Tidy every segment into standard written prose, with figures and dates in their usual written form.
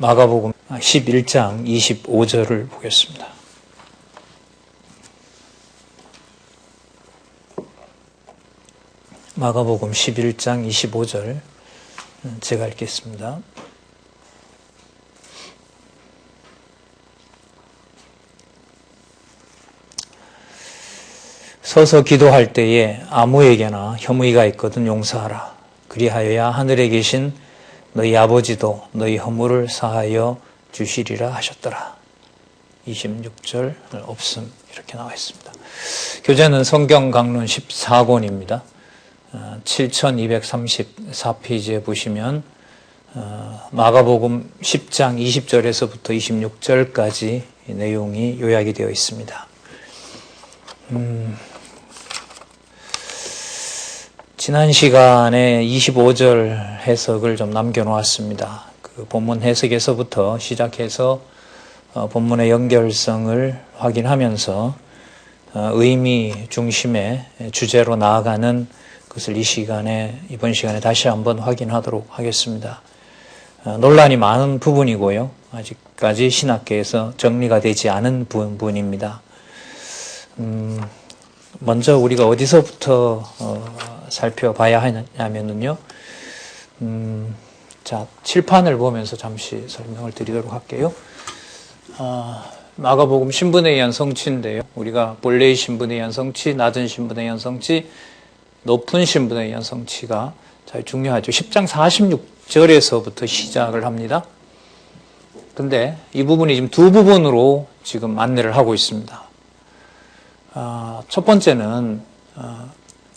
마가복음 11장 25절을 보겠습니다. 마가복음 11장 25절 제가 읽겠습니다. 서서 기도할 때에 아무에게나 혐의가 있거든 용서하라. 그리하여야 하늘에 계신 너희 아버지도 너희 허물을 사하여 주시리라 하셨더라. 26절 없음 이렇게 나와 있습니다. 교재는 성경 강론 14권입니다. 7234페이지에 보시면 마가복음 10장 20절에서부터 26절까지 내용이 요약이 되어 있습니다. 지난 시간에 25절 해석을 좀 남겨놓았습니다. 그 본문 해석에서부터 시작해서 본문의 연결성을 확인하면서 의미 중심의 주제로 나아가는 것을 이번 시간에 다시 한번 확인하도록 하겠습니다. 논란이 많은 부분이고요. 아직까지 신학계에서 정리가 되지 않은 부분입니다. 먼저 우리가 어디서부터 살펴봐야 하냐면요. 자, 칠판을 보면서 잠시 설명을 드리도록 할게요. 마가복음 신분에 의한 성취인데요. 우리가 본래의 신분에 의한 성취, 낮은 신분에 의한 성취, 높은 신분에 의한 성취가 잘 중요하죠. 10장 46절에서부터 시작을 합니다. 근데 이 부분이 지금 두 부분으로 지금 안내를 하고 있습니다. 첫 번째는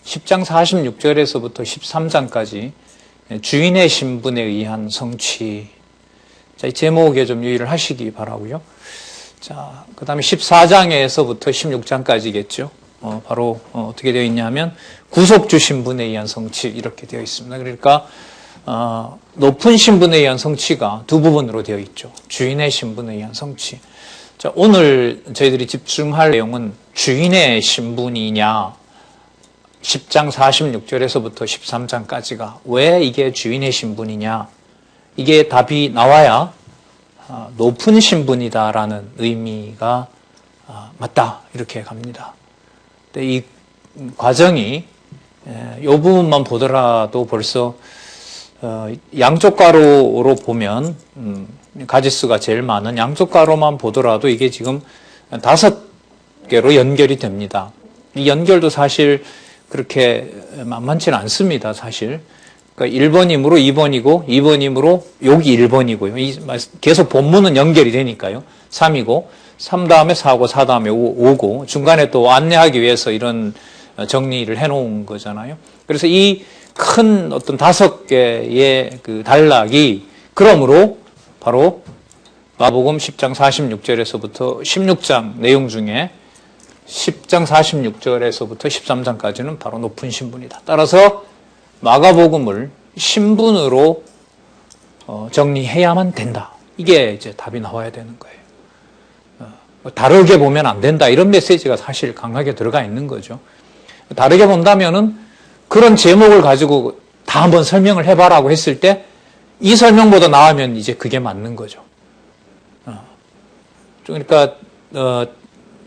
10장 46절에서부터 13장까지 주인의 신분에 의한 성취. 자, 이 제목에 좀 유의를 하시기 바라고요. 자, 그 다음에 14장에서부터 16장까지겠죠. 바로 어떻게 되어 있냐면 구속주 신분에 의한 성취 이렇게 되어 있습니다. 그러니까 높은 신분에 의한 성취가 두 부분으로 되어 있죠. 주인의 신분에 의한 성취. 자, 오늘 저희들이 집중할 내용은 주인의 신분이냐, 10장 46절에서부터 13장까지가 왜 이게 주인의 신분이냐, 이게 답이 나와야 높은 신분이다라는 의미가 맞다 이렇게 갑니다. 근데 이 과정이 이 부분만 보더라도 벌써 양쪽 가로로 보면 가지수가 제일 많은 양쪽 가로만 보더라도 이게 지금 5개로 연결이 됩니다. 이 연결도 사실 그렇게 만만치는 않습니다. 사실. 그러니까 1번이므로 2번이고 2번이므로 여기 1번이고요. 계속 본문은 연결이 되니까요. 3이고 3 다음에 4고 4 다음에 5고 중간에 또 안내하기 위해서 이런 정리를 해놓은 거잖아요. 그래서 이 큰 어떤 5개의 그 단락이 그러므로 바로 마가복음 10장 46절에서부터 16장 내용 중에 10장 46절에서부터 13장까지는 바로 높은 신분이다. 따라서 마가복음을 신분으로 정리해야만 된다. 이게 이제 답이 나와야 되는 거예요. 다르게 보면 안 된다. 이런 메시지가 사실 강하게 들어가 있는 거죠. 다르게 본다면은 그런 제목을 가지고 다 한번 설명을 해봐라고 했을 때 이 설명보다 나으면 이제 그게 맞는 거죠. 그러니까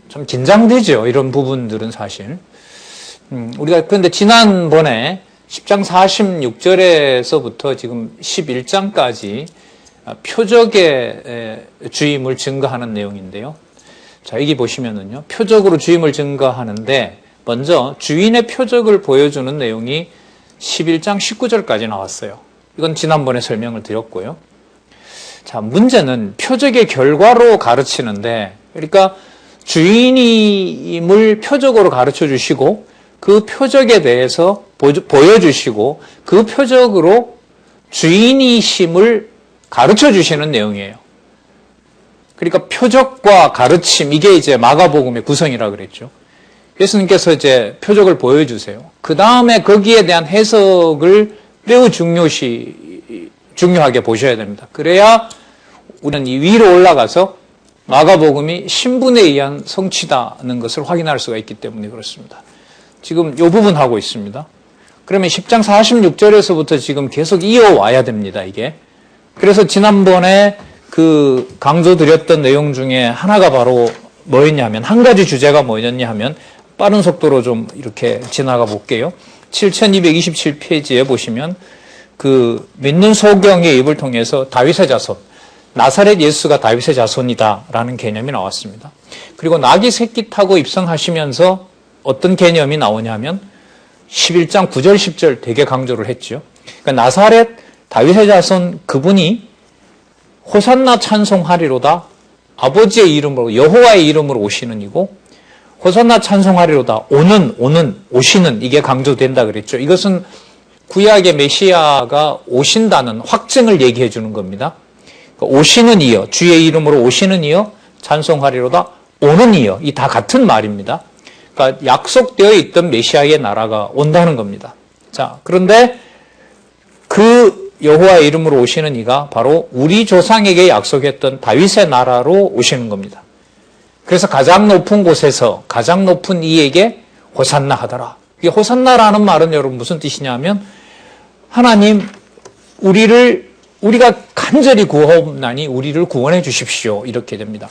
좀 긴장되죠. 이런 부분들은 사실. 우리가 그런데 지난번에 10장 46절에서부터 지금 11장까지 표적의 주임을 증거하는 내용인데요. 자, 여기 보시면은요. 표적으로 주임을 증거하는데 먼저 주인의 표적을 보여주는 내용이 11장 19절까지 나왔어요. 이건 지난번에 설명을 드렸고요. 자, 문제는 표적의 결과로 가르치는데, 그러니까 주인임을 표적으로 가르쳐 주시고 그 표적에 대해서 보여주시고 그 표적으로 주인이심을 가르쳐 주시는 내용이에요. 그러니까 표적과 가르침, 이게 이제 마가복음의 구성이라고 그랬죠. 예수님께서 이제 표적을 보여주세요. 그 다음에 거기에 대한 해석을 매우 중요하게 보셔야 됩니다. 그래야 우리는 이 위로 올라가서 마가복음이 신분에 의한 성취다는 것을 확인할 수가 있기 때문에 그렇습니다. 지금 이 부분 하고 있습니다. 그러면 10장 46절에서부터 지금 계속 이어와야 됩니다, 이게. 그래서 지난번에 그 강조드렸던 내용 중에 하나가 바로 뭐였냐면, 한 가지 주제가 뭐였냐 하면, 빠른 속도로 좀 이렇게 지나가 볼게요. 7227페이지에 보시면 그 믿는 소경의 입을 통해서 다윗의 자손, 나사렛 예수가 다윗의 자손이다라는 개념이 나왔습니다. 그리고 낙이 새끼 타고 입성하시면서 어떤 개념이 나오냐면 11장 9절 10절 되게 강조를 했죠. 그러니까 나사렛 다윗의 자손 그분이 호산나 찬송하리로다, 아버지의 이름으로 여호와의 이름으로 오시는 이고, 호산나 찬송하리로다, 오시는, 이게 강조된다 그랬죠. 이것은 구약의 메시아가 오신다는 확증을 얘기해 주는 겁니다. 오시는 이여, 주의 이름으로 오시는 이여, 찬송하리로다, 오는 이여, 이 다 같은 말입니다. 그러니까 약속되어 있던 메시아의 나라가 온다는 겁니다. 자, 그런데 그 여호와의 이름으로 오시는 이가 바로 우리 조상에게 약속했던 다윗의 나라로 오시는 겁니다. 그래서 가장 높은 곳에서 가장 높은 이에게 호산나 하더라. 이 호산나라는 말은 여러분 무슨 뜻이냐면, 하나님 우리가 간절히 구하옵나니 우리를 구원해 주십시오, 이렇게 됩니다.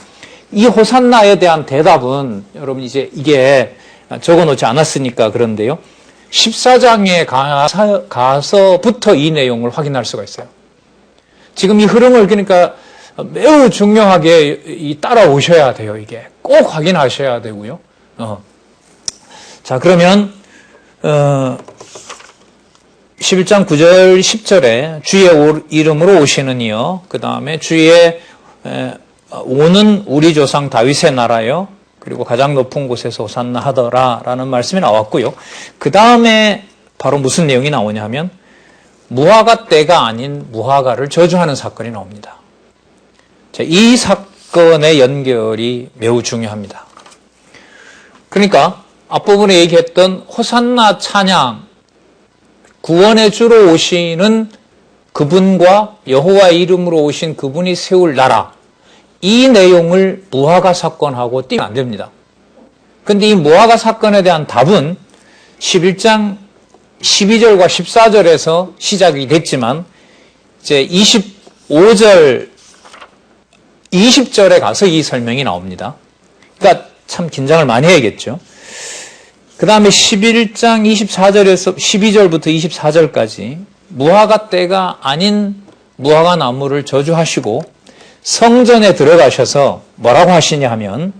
이 호산나에 대한 대답은 여러분 이제 이게 적어놓지 않았으니까 그런데요, 14장에 가서부터 이 내용을 확인할 수가 있어요. 지금 이 흐름을 그러니까 매우 중요하게 따라오셔야 돼요. 이게 꼭 확인하셔야 되고요. 자, 그러면 11장 9절 10절에 주의 이름으로 오시는 이여, 그 다음에 주의 오는 우리 조상 다윗의 나라여, 그리고 가장 높은 곳에서 호산나 하더라 라는 말씀이 나왔고요. 그 다음에 바로 무슨 내용이 나오냐 하면 무화과 때가 아닌 무화과를 저주하는 사건이 나옵니다. 자, 이 사건의 연결이 매우 중요합니다. 그러니까 앞부분에 얘기했던 호산나 찬양, 구원의 주로 오시는 그분과 여호와의 이름으로 오신 그분이 세울 나라, 이 내용을 무화과 사건하고 띄면 안 됩니다. 그런데 이 무화과 사건에 대한 답은 11장 12절과 14절에서 시작이 됐지만 이제 25절, 20절에 가서 이 설명이 나옵니다. 그러니까 참 긴장을 많이 해야겠죠. 그 다음에 11장 24절에서 12절부터 24절까지 무화과 때가 아닌 무화과 나무를 저주하시고 성전에 들어가셔서 뭐라고 하시냐 하면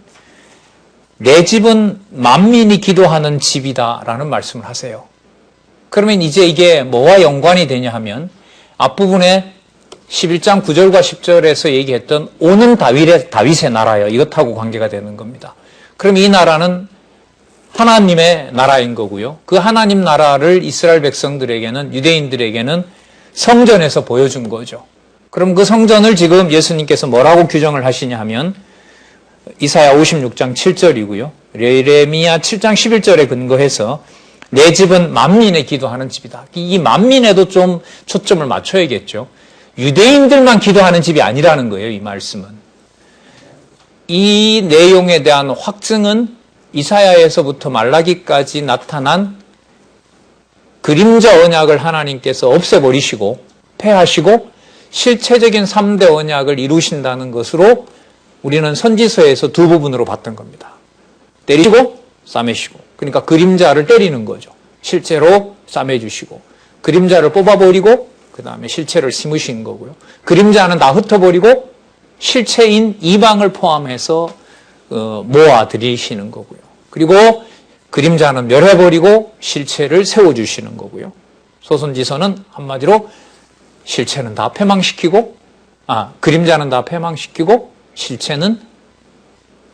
내 집은 만민이 기도하는 집이다 라는 말씀을 하세요. 그러면 이제 이게 뭐와 연관이 되냐 하면 앞부분에 11장 9절과 10절에서 얘기했던 오는 다윗의 나라요, 이것하고 관계가 되는 겁니다. 그럼 이 나라는 하나님의 나라인 거고요. 그 하나님 나라를 이스라엘 백성들에게는, 유대인들에게는 성전에서 보여준 거죠. 그럼 그 성전을 지금 예수님께서 뭐라고 규정을 하시냐 하면 이사야 56장 7절이고요. 예레미야 7장 11절에 근거해서 내 집은 만민의 기도하는 집이다. 이 만민에도 좀 초점을 맞춰야겠죠. 유대인들만 기도하는 집이 아니라는 거예요, 이 말씀은. 이 내용에 대한 확증은 이사야에서부터 말라기까지 나타난 그림자 언약을 하나님께서 없애버리시고 폐하시고 실체적인 3대 언약을 이루신다는 것으로 우리는 선지서에서 두 부분으로 봤던 겁니다. 때리시고 싸매시고, 그러니까 그림자를 때리는 거죠. 실제로 싸매주시고, 그림자를 뽑아버리고 그 다음에 실체를 심으신 거고요. 그림자는 다 흩어버리고 실체인 이방을 포함해서 모아들이시는 거고요. 그리고 그림자는 멸해버리고 실체를 세워주시는 거고요. 소선지서는 한마디로 실체는 다 패망시키고, 그림자는 다 패망시키고 실체는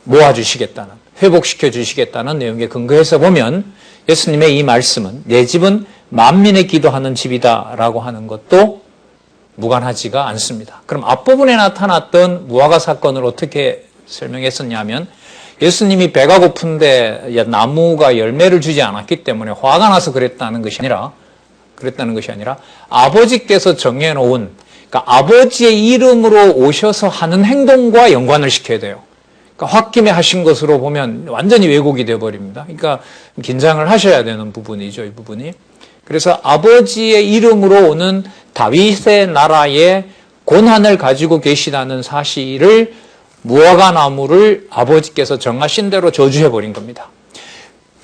모아주시겠다는, 회복시켜 주시겠다는 내용에 근거해서 보면 예수님의 이 말씀은 내 집은 만민의 기도하는 집이다 라고 하는 것도 무관하지가 않습니다. 그럼 앞부분에 나타났던 무화과 사건을 어떻게 설명했었냐면 예수님이 배가 고픈데 나무가 열매를 주지 않았기 때문에 화가 나서 그랬다는 것이 아니라 아버지께서 정해놓은, 그러니까 아버지의 이름으로 오셔서 하는 행동과 연관을 시켜야 돼요. 그러니까 홧김에 하신 것으로 보면 완전히 왜곡이 되어버립니다. 그러니까 긴장을 하셔야 되는 부분이죠, 이 부분이. 그래서 아버지의 이름으로 오는 다윗의 나라의 고난을 가지고 계시다는 사실을 무화과나무를 아버지께서 정하신 대로 저주해버린 겁니다.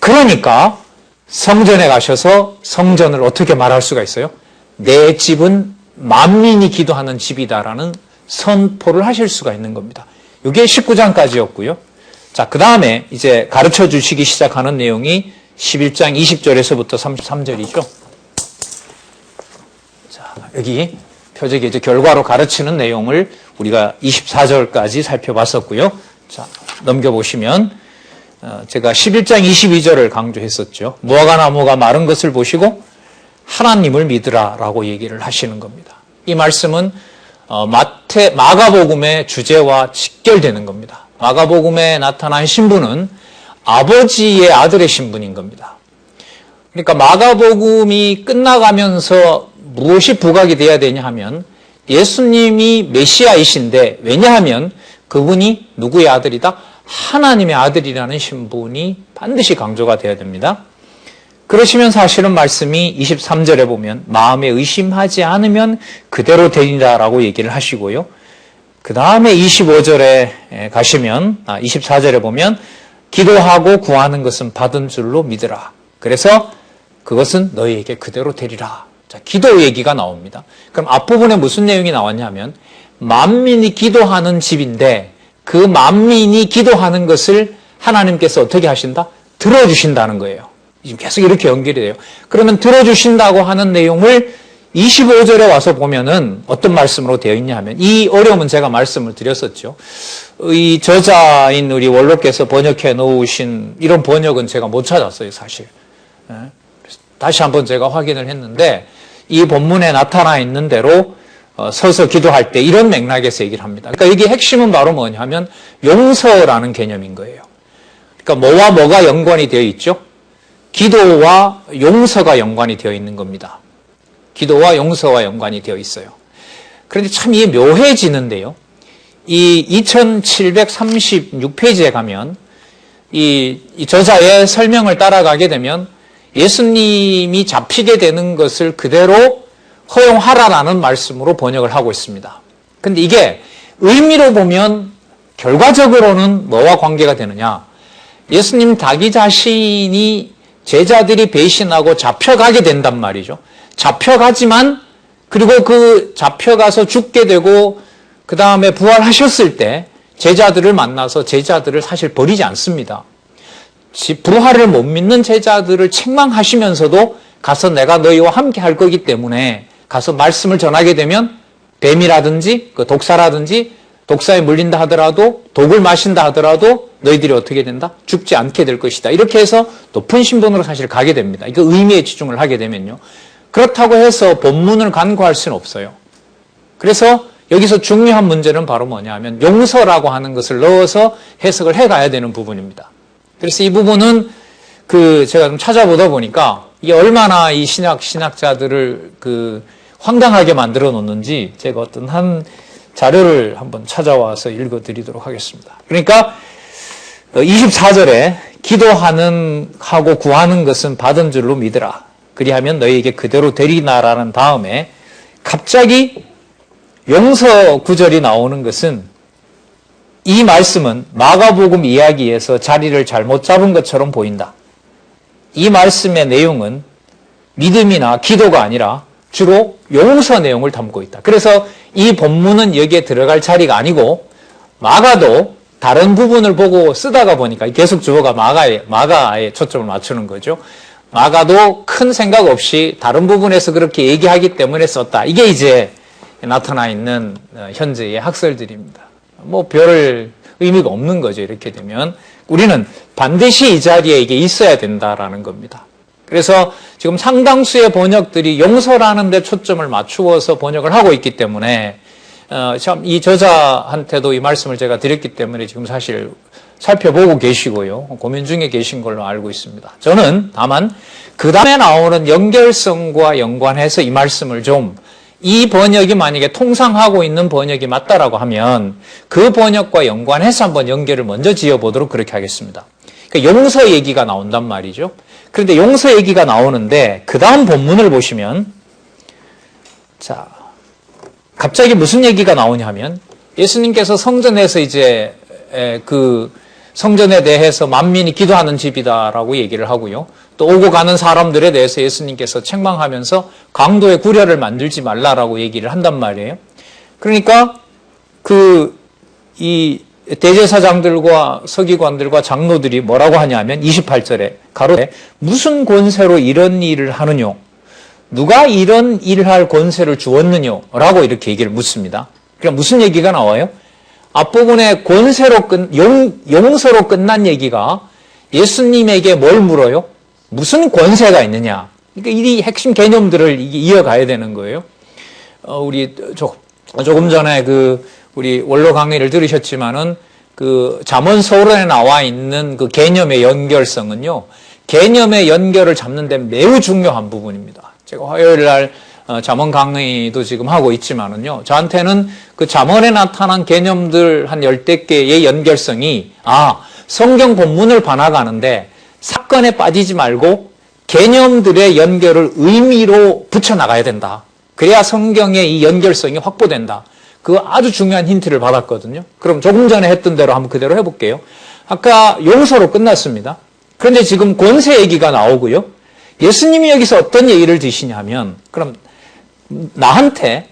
그러니까 성전에 가셔서 성전을 어떻게 말할 수가 있어요? 내 집은 만민이 기도하는 집이다라는 선포를 하실 수가 있는 겁니다. 이게 19장까지였고요. 자, 그 다음에 이제 가르쳐 주시기 시작하는 내용이 11장 20절에서부터 33절이죠. 자, 여기 표적이 이제 결과로 가르치는 내용을 우리가 24절까지 살펴봤었고요. 자, 넘겨보시면 제가 11장 22절을 강조했었죠. 무화과나무가 마른 것을 보시고 하나님을 믿으라라고 얘기를 하시는 겁니다. 이 말씀은 마가복음의 주제와 직결되는 겁니다. 마가복음에 나타난 신부는 아버지의 아들의 신분인 겁니다. 그러니까 마가복음이 끝나가면서 무엇이 부각이 돼야 되냐 하면 예수님이 메시아이신데, 왜냐하면 그분이 누구의 아들이다? 하나님의 아들이라는 신분이 반드시 강조가 돼야 됩니다. 그러시면 사실은 말씀이 23절에 보면 마음에 의심하지 않으면 그대로 되리라라고 얘기를 하시고요. 그 다음에 25절에 가시면 24절에 보면 기도하고 구하는 것은 받은 줄로 믿으라. 그래서 그것은 너희에게 그대로 되리라. 자, 기도 얘기가 나옵니다. 그럼 앞부분에 무슨 내용이 나왔냐면 만민이 기도하는 집인데 그 만민이 기도하는 것을 하나님께서 어떻게 하신다? 들어주신다는 거예요. 지금 계속 이렇게 연결이 돼요. 그러면 들어주신다고 하는 내용을 25절에 와서 보면은 어떤 말씀으로 되어 있냐 하면, 이 어려움은 제가 말씀을 드렸었죠. 이 저자인 우리 원로께서 번역해 놓으신 이런 번역은 제가 못 찾았어요, 사실. 다시 한번 제가 확인을 했는데 이 본문에 나타나 있는 대로 서서 기도할 때 이런 맥락에서 얘기를 합니다. 그러니까 여기 핵심은 바로 뭐냐면 용서라는 개념인 거예요. 그러니까 뭐와 뭐가 연관이 되어 있죠? 기도와 용서가 연관이 되어 있는 겁니다. 기도와 용서와 연관이 되어 있어요. 그런데 참 이게 묘해지는데요. 이 2736페이지에 가면 이 저자의 설명을 따라가게 되면 예수님이 잡히게 되는 것을 그대로 허용하라라는 말씀으로 번역을 하고 있습니다. 근데 이게 의미로 보면 결과적으로는 뭐와 관계가 되느냐? 예수님 자기 자신이 제자들이 배신하고 잡혀가게 된단 말이죠. 잡혀가지만 그리고 그 잡혀가서 죽게 되고 그 다음에 부활하셨을 때 제자들을 만나서 제자들을 사실 버리지 않습니다. 부활을 못 믿는 제자들을 책망하시면서도 가서 내가 너희와 함께 할 거기 때문에 가서 말씀을 전하게 되면 뱀이라든지 그 독사라든지 독사에 물린다 하더라도 독을 마신다 하더라도 너희들이 어떻게 된다? 죽지 않게 될 것이다. 이렇게 해서 높은 신분으로 사실 가게 됩니다. 이거 의미에 집중을 하게 되면요. 그렇다고 해서 본문을 간과할 수는 없어요. 그래서 여기서 중요한 문제는 바로 뭐냐 하면 용서라고 하는 것을 넣어서 해석을 해가야 되는 부분입니다. 그래서 이 부분은 제가 좀 찾아보다 보니까 이게 얼마나 이 신학자들을 황당하게 만들어 놓는지 제가 어떤 한 자료를 한번 찾아와서 읽어 드리도록 하겠습니다. 그러니까 24절에 하고 구하는 것은 받은 줄로 믿으라. 그리하면 너희에게 그대로 되리나라는 다음에 갑자기 용서 구절이 나오는 것은 이 말씀은 마가복음 이야기에서 자리를 잘못 잡은 것처럼 보인다. 이 말씀의 내용은 믿음이나 기도가 아니라 주로 용서 내용을 담고 있다. 그래서 이 본문은 여기에 들어갈 자리가 아니고 마가도 다른 부분을 보고 쓰다가 보니까 계속 주어가 마가에 초점을 맞추는 거죠. 마가도 큰 생각 없이 다른 부분에서 그렇게 얘기하기 때문에 썼다. 이게 이제 나타나 있는 현재의 학설들입니다. 별 의미가 없는 거죠. 이렇게 되면 우리는 반드시 이 자리에 이게 있어야 된다라는 겁니다. 그래서 지금 상당수의 번역들이 용서라는 데 초점을 맞추어서 번역을 하고 있기 때문에 참 이 저자한테도 이 말씀을 제가 드렸기 때문에 지금 사실 살펴보고 계시고요. 고민 중에 계신 걸로 알고 있습니다. 저는 다만 그 다음에 나오는 연결성과 연관해서 이 말씀을 좀 이 번역이 만약에 통상하고 있는 번역이 맞다라고 하면 그 번역과 연관해서 한번 연결을 먼저 지어보도록 그렇게 하겠습니다. 그러니까 용서 얘기가 나온단 말이죠. 그런데 용서 얘기가 나오는데 그 다음 본문을 보시면 자 갑자기 무슨 얘기가 나오냐면 예수님께서 성전에서 이제 그 성전에 대해서 만민이 기도하는 집이다라고 얘기를 하고요. 또 오고 가는 사람들에 대해서 예수님께서 책망하면서 강도의 구려를 만들지 말라라고 얘기를 한단 말이에요. 그러니까 이 대제사장들과 서기관들과 장로들이 뭐라고 하냐면 28절에 가로되 무슨 권세로 이런 일을 하느뇨? 누가 이런 일을 할 권세를 주었느뇨? 라고 이렇게 얘기를 묻습니다. 그러니까 무슨 얘기가 나와요? 앞부분에 용서로 끝난 얘기가 예수님에게 뭘 물어요? 무슨 권세가 있느냐? 그러니까 이 핵심 개념들을 이어가야 되는 거예요. 우리 조금 전에 우리 원로 강의를 들으셨지만은 잠언 서론에 나와 있는 그 개념의 연결성은요, 개념의 연결을 잡는 데 매우 중요한 부분입니다. 제가 화요일 날 잠언 강의도 지금 하고 있지만은요, 저한테는 그 잠언에 나타난 개념들 한 10대 개의 연결성이, 성경 본문을 봐나가는데 사건에 빠지지 말고 개념들의 연결을 의미로 붙여나가야 된다. 그래야 성경의 이 연결성이 확보된다. 그 아주 중요한 힌트를 받았거든요. 그럼 조금 전에 했던 대로 한번 그대로 해볼게요. 아까 용서로 끝났습니다. 그런데 지금 권세 얘기가 나오고요. 예수님이 여기서 어떤 얘기를 드시냐면, 그럼 나한테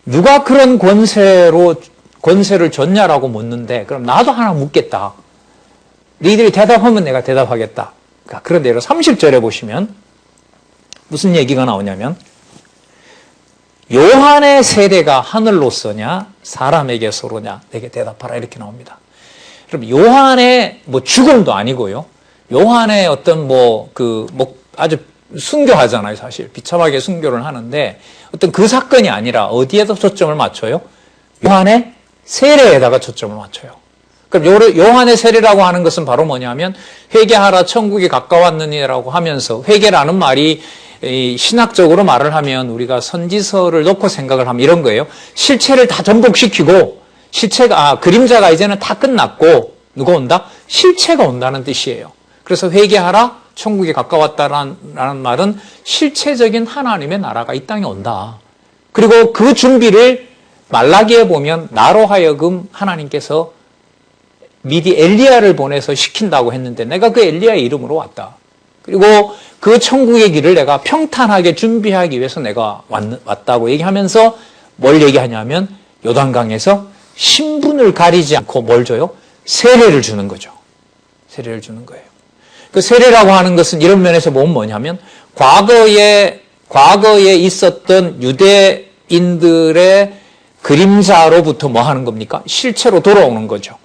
누가 그런 권세를 줬냐라고 묻는데, 그럼 나도 하나 묻겠다. 너희들이 대답하면 내가 대답하겠다. 그런데 30절에 보시면 무슨 얘기가 나오냐면, 요한의 세례가 하늘로서냐 사람에게서로냐 내게 대답하라, 이렇게 나옵니다. 그럼 요한의 죽음도 아니고요, 요한의 어떤 아주 순교하잖아요. 사실 비참하게 순교를 하는데 어떤 그 사건이 아니라 어디에다 초점을 맞춰요? 요한의 세례에다가 초점을 맞춰요. 그럼 요한의 세례라고 하는 것은 바로 뭐냐면, 회개하라 천국이 가까웠느니라고 하면서, 회개라는 말이 신학적으로 말을 하면 우리가 선지서를 놓고 생각을 하면 이런 거예요. 실체를 다 전복시키고, 그림자가 이제는 다 끝났고, 누가 온다? 실체가 온다는 뜻이에요. 그래서 회개하라 천국이 가까웠다라는 말은 실체적인 하나님의 나라가 이 땅에 온다. 그리고 그 준비를 말라기에 보면 나로 하여금 하나님께서 미리 엘리야를 보내서 시킨다고 했는데 내가 그 엘리야의 이름으로 왔다. 그리고 그 천국의 길을 내가 평탄하게 준비하기 위해서 내가 왔다고 얘기하면서 뭘 얘기하냐면, 요단강에서 신분을 가리지 않고 뭘 줘요? 세례를 주는 거죠. 세례를 주는 거예요. 그 세례라고 하는 것은 이런 면에서 보면 뭐냐면, 과거에 있었던 유대인들의 그림자로부터 뭐 하는 겁니까? 실체로 돌아오는 거죠.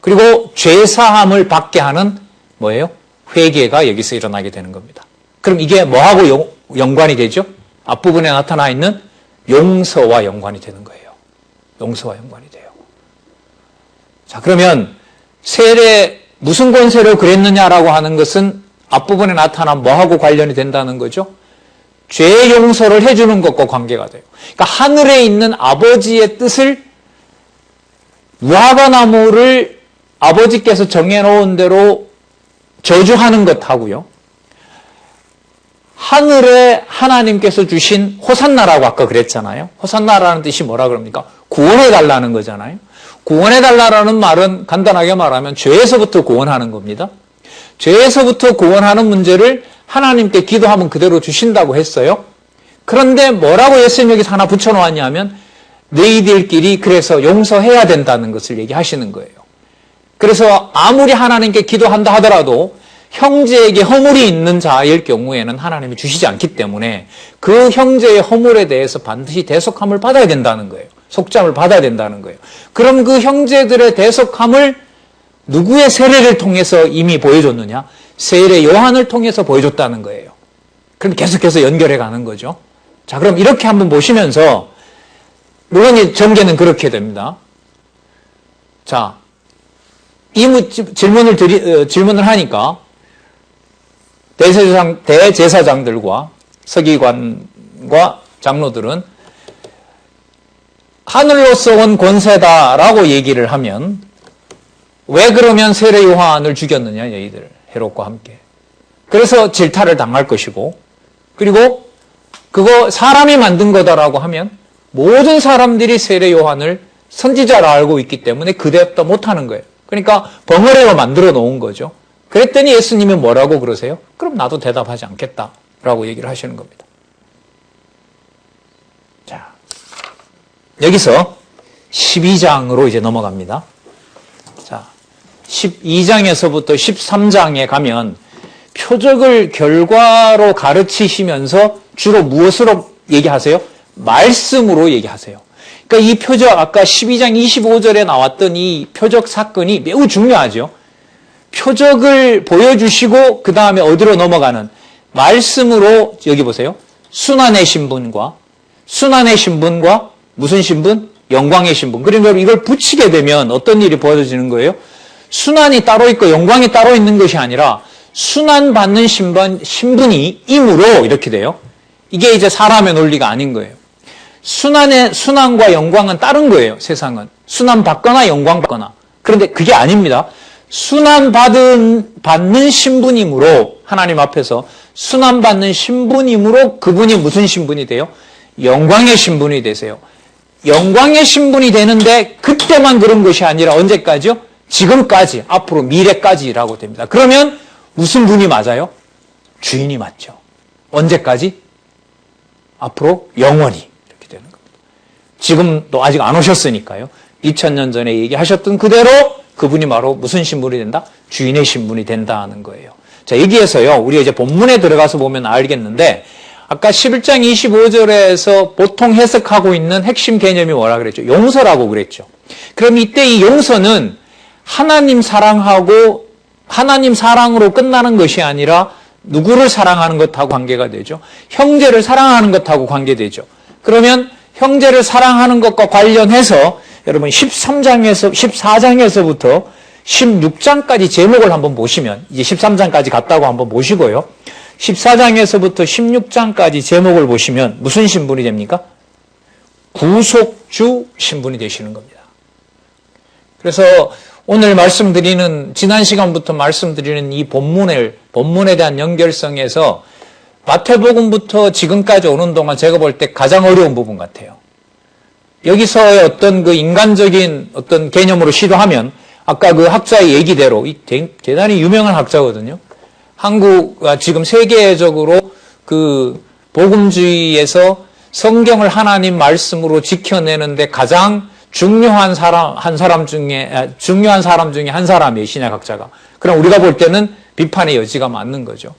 그리고 죄사함을 받게 하는 뭐예요? 회개가 여기서 일어나게 되는 겁니다. 그럼 이게 뭐하고 연관이 되죠? 앞부분에 나타나 있는 용서와 연관이 되는 거예요. 용서와 연관이 돼요. 자, 그러면 세례 무슨 권세로 그랬느냐라고 하는 것은 앞부분에 나타난 뭐하고 관련이 된다는 거죠? 죄 용서를 해주는 것과 관계가 돼요. 그러니까 하늘에 있는 아버지의 뜻을, 무화과나무를 아버지께서 정해놓은 대로 저주하는 것하고요, 하늘에 하나님께서 주신 호산나라고 아까 그랬잖아요. 호산나라는 뜻이 뭐라 그럽니까? 구원해달라는 거잖아요. 구원해달라는 말은 간단하게 말하면 죄에서부터 구원하는 겁니다. 죄에서부터 구원하는 문제를 하나님께 기도하면 그대로 주신다고 했어요. 그런데 뭐라고 예수님 여기서 하나 붙여놓았냐면, 너희들끼리 그래서 용서해야 된다는 것을 얘기하시는 거예요. 그래서 아무리 하나님께 기도한다 하더라도 형제에게 허물이 있는 자일 경우에는 하나님이 주시지 않기 때문에 그 형제의 허물에 대해서 반드시 대속함을 받아야 된다는 거예요. 속죄함을 받아야 된다는 거예요. 그럼 그 형제들의 대속함을 누구의 세례를 통해서 이미 보여줬느냐? 세례 요한을 통해서 보여줬다는 거예요. 그럼 계속해서 연결해 가는 거죠. 자, 그럼 이렇게 한번 보시면서, 물론 전개는 그렇게 됩니다. 자, 이 질문을 하니까 대제사장들과 서기관과 장로들은 하늘로서 온 권세다라고 얘기를 하면, 왜 그러면 세례 요한을 죽였느냐, 너희들 헤롯과 함께. 그래서 질타를 당할 것이고, 그리고 그거 사람이 만든 거다라고 하면 모든 사람들이 세례 요한을 선지자로 알고 있기 때문에 그 대답도 못하는 거예요. 그러니까 벙어리로 만들어 놓은 거죠. 그랬더니 예수님이 뭐라고 그러세요? 그럼 나도 대답하지 않겠다라고 얘기를 하시는 겁니다. 자, 여기서 12장으로 이제 넘어갑니다. 자, 12장에서부터 13장에 가면 표적을 결과로 가르치시면서 주로 무엇으로 얘기하세요? 말씀으로 얘기하세요. 그러니까 이 표적, 아까 12장 25절에 나왔던 이 표적 사건이 매우 중요하죠. 표적을 보여주시고 그 다음에 어디로 넘어가는 말씀으로, 여기 보세요. 순환의 신분과 무슨 신분? 영광의 신분. 그러니까 이걸 붙이게 되면 어떤 일이 벌어지는 거예요? 순환이 따로 있고 영광이 따로 있는 것이 아니라 순환받는 신분이 임으로 이렇게 돼요. 이게 이제 사람의 논리가 아닌 거예요. 순환과 영광은 다른 거예요, 세상은. 순환받거나 영광받거나. 그런데 그게 아닙니다. 받는 신분이므로, 하나님 앞에서 순환받는 신분이므로 그분이 무슨 신분이 돼요? 영광의 신분이 되세요. 영광의 신분이 되는데 그때만 그런 것이 아니라 언제까지요? 지금까지, 앞으로 미래까지라고 됩니다. 그러면 무슨 분이 맞아요? 주인이 맞죠. 언제까지? 앞으로 영원히 이렇게 되는 겁니다. 지금도 아직 안 오셨으니까요. 2000년 전에 얘기하셨던 그대로 그분이 바로 무슨 신분이 된다? 주인의 신분이 된다는 거예요. 자, 여기에서요, 우리가 이제 본문에 들어가서 보면 알겠는데, 아까 11장 25절에서 보통 해석하고 있는 핵심 개념이 뭐라 그랬죠? 용서라고 그랬죠. 그럼 이때 이 용서는 하나님 사랑하고 하나님 사랑으로 끝나는 것이 아니라 누구를 사랑하는 것하고 관계가 되죠. 형제를 사랑하는 것하고 관계되죠. 그러면 형제를 사랑하는 것과 관련해서 여러분 14장에서부터 16장까지 제목을 한번 보시면, 이제 13장까지 갔다고 한번 보시고요. 14장에서부터 16장까지 제목을 보시면 무슨 신분이 됩니까? 구속주 신분이 되시는 겁니다. 그래서 오늘 지난 시간부터 말씀드리는 이 본문에 대한 연결성에서 마태복음부터 지금까지 오는 동안 제가 볼 때 가장 어려운 부분 같아요. 여기서의 어떤 그 인간적인 어떤 개념으로 시도하면, 아까 그 학자의 얘기대로, 대단히 유명한 학자거든요. 한국과 지금 세계적으로 그 복음주의에서 성경을 하나님 말씀으로 지켜내는데 가장 중요한 사람 중에 한 사람이에요, 신약학자가. 그럼 우리가 볼 때는 비판의 여지가 많는 거죠.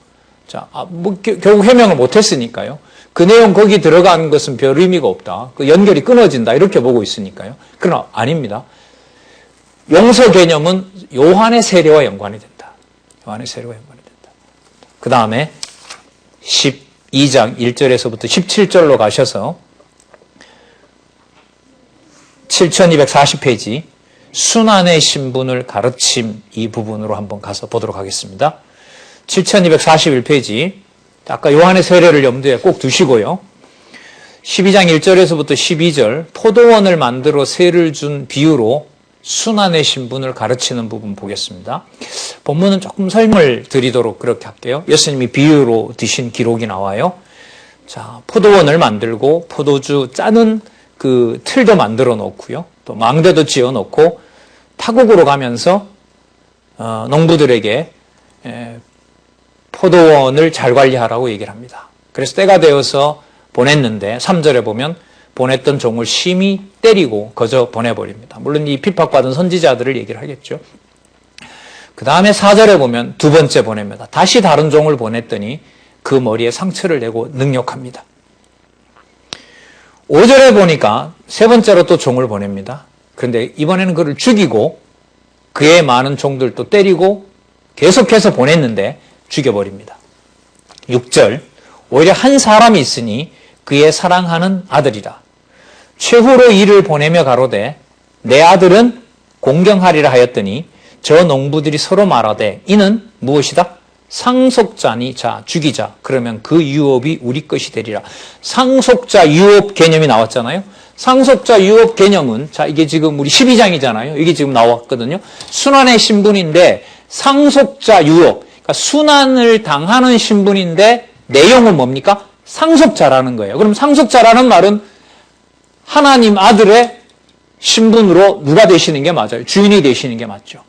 자, 결국 해명을 못했으니까요. 그 내용 거기 들어간 것은 별 의미가 없다. 그 연결이 끊어진다. 이렇게 보고 있으니까요. 그러나 아닙니다. 용서 개념은 요한의 세례와 연관이 된다. 요한의 세례와 연관이 된다. 그 다음에 12장 1절에서부터 17절로 가셔서 7240페이지 순환의 신분을 가르침 이 부분으로 한번 가서 보도록 하겠습니다. 7241페이지 아까 요한의 세례를 염두에 꼭 두시고요. 12장 1절에서부터 12절 포도원을 만들어 세를 준 비유로 순환의 신분을 가르치는 부분 보겠습니다. 본문은 조금 설명을 드리도록 그렇게 할게요. 예수님이 비유로 드신 기록이 나와요. 자, 포도원을 만들고 포도주 짜는 그 틀도 만들어 놓고요. 또 망대도 지어 놓고 타국으로 가면서 농부들에게 포도원을 잘 관리하라고 얘기를 합니다. 그래서 때가 되어서 보냈는데 3절에 보면 보냈던 종을 심히 때리고 거저 보내버립니다. 물론 이 핍박받은 선지자들을 얘기를 하겠죠. 그 다음에 4절에 보면 두 번째 보냅니다. 다시 다른 종을 보냈더니 그 머리에 상처를 내고 능욕합니다. 5절에 보니까 세 번째로 또 종을 보냅니다. 그런데 이번에는 그를 죽이고 그의 많은 종들도 때리고 계속해서 보냈는데 죽여버립니다. 6절 오히려 한 사람이 있으니 그의 사랑하는 아들이라. 최후로 이를 보내며 가로되 내 아들은 공경하리라 하였더니 저 농부들이 서로 말하되 이는 무엇이다? 상속자니 자 죽이자. 그러면 그 유업이 우리 것이 되리라. 상속자 유업 개념이 나왔잖아요. 상속자 유업 개념은 자 이게 지금 우리 12장이잖아요. 이게 지금 나왔거든요. 순환의 신분인데 상속자 유업, 그러니까 순환을 당하는 신분인데 내용은 뭡니까? 상속자라는 거예요. 그럼 상속자라는 말은 하나님 아들의 신분으로 누가 되시는 게 맞아요? 주인이 되시는 게 맞죠.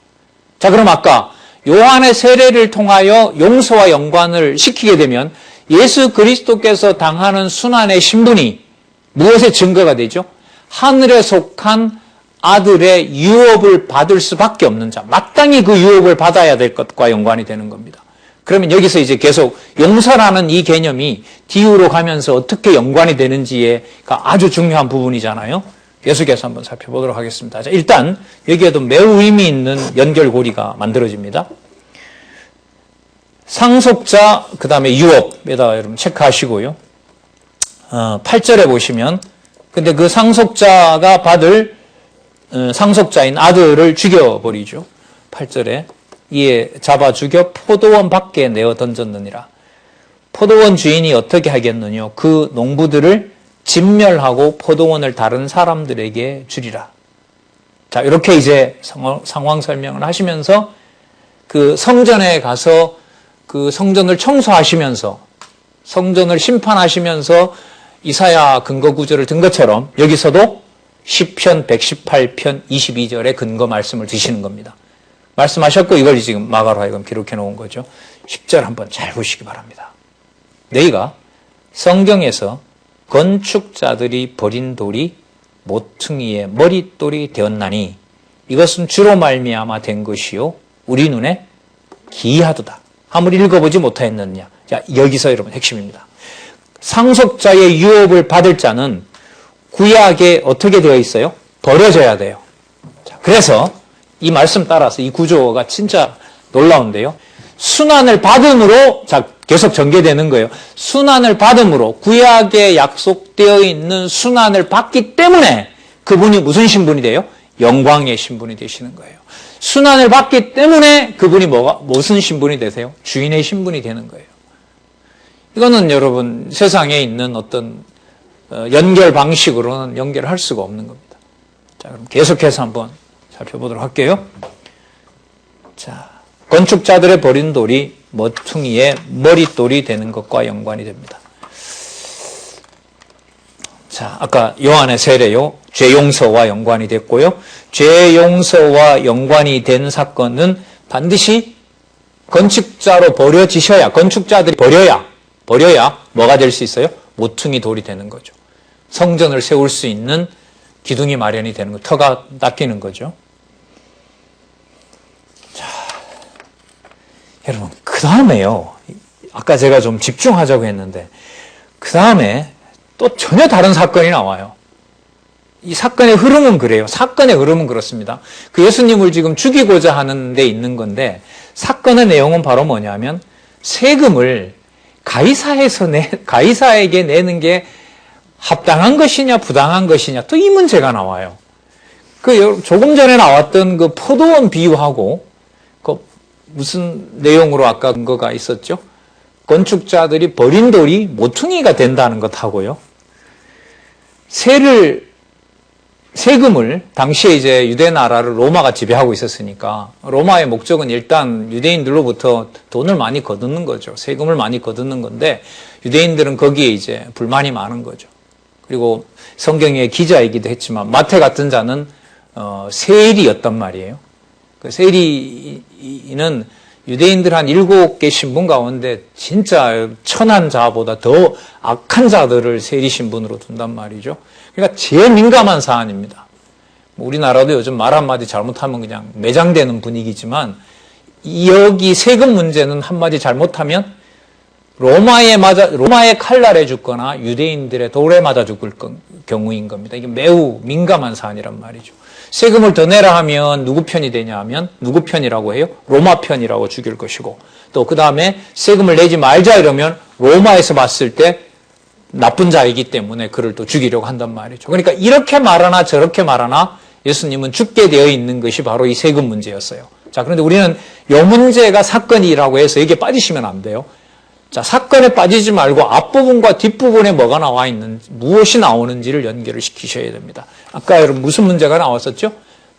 자, 그럼 아까 요한의 세례를 통하여 용서와 연관을 시키게 되면 예수 그리스도께서 당하는 순환의 신분이 무엇의 증거가 되죠? 하늘에 속한 아들의 유업을 받을 수밖에 없는 자, 마땅히 그 유업을 받아야 될 것과 연관이 되는 겁니다. 그러면 여기서 이제 계속 용서라는 이 개념이 뒤로 가면서 어떻게 연관이 되는지가 아주 중요한 부분이잖아요. 계속해서 한번 살펴보도록 하겠습니다. 자, 일단 여기에도 매우 의미 있는 연결고리가 만들어집니다. 상속자, 그 다음에 유업에다 여러분 체크하시고요. 8절에 보시면, 근데 그 상속자가 받을 상속자인 아들을 죽여버리죠. 8절에 이에 잡아 죽여 포도원 밖에 내어 던졌느니라. 포도원 주인이 어떻게 하겠느냐? 그 농부들을 진멸하고 포도원을 다른 사람들에게 주리라. 자, 이렇게 이제 상황 설명을 하시면서 그 성전에 가서 그 성전을 청소하시면서 성전을 심판하시면서 이사야 근거 구절을 든 것처럼 여기서도 시편 118편 22절의 근거 말씀을 드시는 겁니다. 말씀하셨고 이걸 지금 마가로 하여금 기록해 놓은 거죠. 10절 한번 잘 보시기 바랍니다. 너희가 성경에서 건축자들이 버린 돌이 모퉁이의 머릿돌이 되었나니 이것은 주로 말미암아 된 것이요 우리 눈에 기이하도다. 아무리 읽어보지 못하였느냐. 자, 여기서 여러분 핵심입니다. 상속자의 유업을 받을 자는 구약에 어떻게 되어 있어요? 버려져야 돼요. 자, 그래서 이 말씀 따라서 이 구조가 진짜 놀라운데요. 순환을 받음으로, 자, 계속 전개되는 거예요. 순환을 받음으로, 구약에 약속되어 있는 순환을 받기 때문에 그분이 무슨 신분이 돼요? 영광의 신분이 되시는 거예요. 순환을 받기 때문에 그분이 무슨 신분이 되세요? 주인의 신분이 되는 거예요. 이거는 여러분 세상에 있는 어떤 연결 방식으로는 연결할 수가 없는 겁니다. 자, 그럼 계속해서 한번 살펴보도록 할게요. 자, 건축자들의 버린 돌이 모퉁이의 머릿돌이 되는 것과 연관이 됩니다. 자, 아까 요한의 세례요, 죄 용서와 연관이 됐고요. 죄 용서와 연관이 된 사건은 반드시 건축자로 버려지셔야, 건축자들이 버려야 뭐가 될 수 있어요? 모퉁이 돌이 되는 거죠. 성전을 세울 수 있는 기둥이 마련이 되는 거, 터가 닦이는 거죠. 자, 여러분, 그 다음에요. 아까 제가 좀 집중하자고 했는데, 그 다음에 또 전혀 다른 사건이 나와요. 이 사건의 흐름은 그래요. 사건의 흐름은 그렇습니다. 그 예수님을 지금 죽이고자 하는 데 있는 건데, 사건의 내용은 바로 뭐냐면, 세금을 가이사에게 내는 게 합당한 것이냐, 부당한 것이냐, 또 이 문제가 나와요. 조금 전에 나왔던 그 포도원 비유하고, 무슨 내용으로 아까 근거가 있었죠? 건축자들이 버린 돌이 모퉁이가 된다는 것하고요. 세금을, 당시에 이제 유대 나라를 로마가 지배하고 있었으니까, 로마의 목적은 일단 유대인들로부터 돈을 많이 거두는 거죠. 세금을 많이 거두는 건데, 유대인들은 거기에 이제 불만이 많은 거죠. 그리고 성경의 기자이기도 했지만, 마태 같은 자는, 세리였단 말이에요. 그 세리는 유대인들 한 7개 신분 가운데 진짜 천한 자보다 더 악한 자들을 세리 신분으로 둔단 말이죠. 그러니까 제일 민감한 사안입니다. 우리나라도 요즘 말 한마디 잘못하면 그냥 매장되는 분위기지만 여기 세금 문제는 한마디 잘못하면 로마의 칼날에 죽거나 유대인들의 돌에 맞아 죽을 경우인 겁니다. 이게 매우 민감한 사안이란 말이죠. 세금을 더 내라 하면 누구 편이 되냐 하면 누구 편이라고 해요? 로마 편이라고 죽일 것이고, 또 그 다음에 세금을 내지 말자 이러면 로마에서 봤을 때 나쁜 자이기 때문에 그를 또 죽이려고 한단 말이죠. 그러니까 이렇게 말하나 저렇게 말하나 예수님은 죽게 되어 있는 것이 바로 이 세금 문제였어요. 자, 그런데 우리는 이 문제가 사건이라고 해서 여기에 빠지시면 안 돼요. 자, 사건에 빠지지 말고 앞부분과 뒷부분에 뭐가 나와 있는지, 무엇이 나오는지를 연결을 시키셔야 됩니다. 아까 여러분 무슨 문제가 나왔었죠?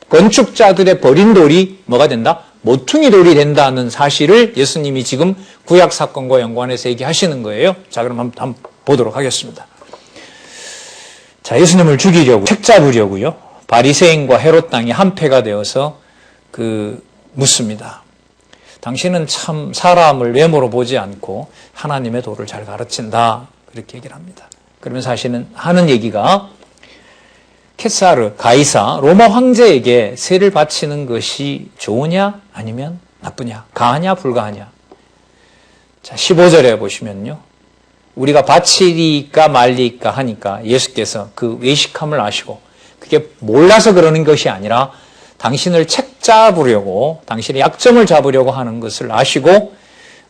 건축자들의 버린 돌이 뭐가 된다? 모퉁이 돌이 된다는 사실을 예수님이 지금 구약 사건과 연관해서 얘기하시는 거예요. 자, 그럼 한번 보도록 하겠습니다. 자, 예수님을 죽이려고 책 잡으려고요. 바리새인과 헤롯 당이 한패가 되어서 묻습니다. 당신은 참 사람을 외모로 보지 않고 하나님의 도를 잘 가르친다. 그렇게 얘기를 합니다. 그러면 사실은 하는 얘기가 케사르, 가이사, 로마 황제에게 세를 바치는 것이 좋으냐 아니면 나쁘냐, 가하냐 불가하냐. 자, 15절에 보시면요. 우리가 바치리까 말리까 하니까 예수께서 그 외식함을 아시고 그게 몰라서 그러는 것이 아니라 당신을 책 잡으려고, 당신의 약점을 잡으려고 하는 것을 아시고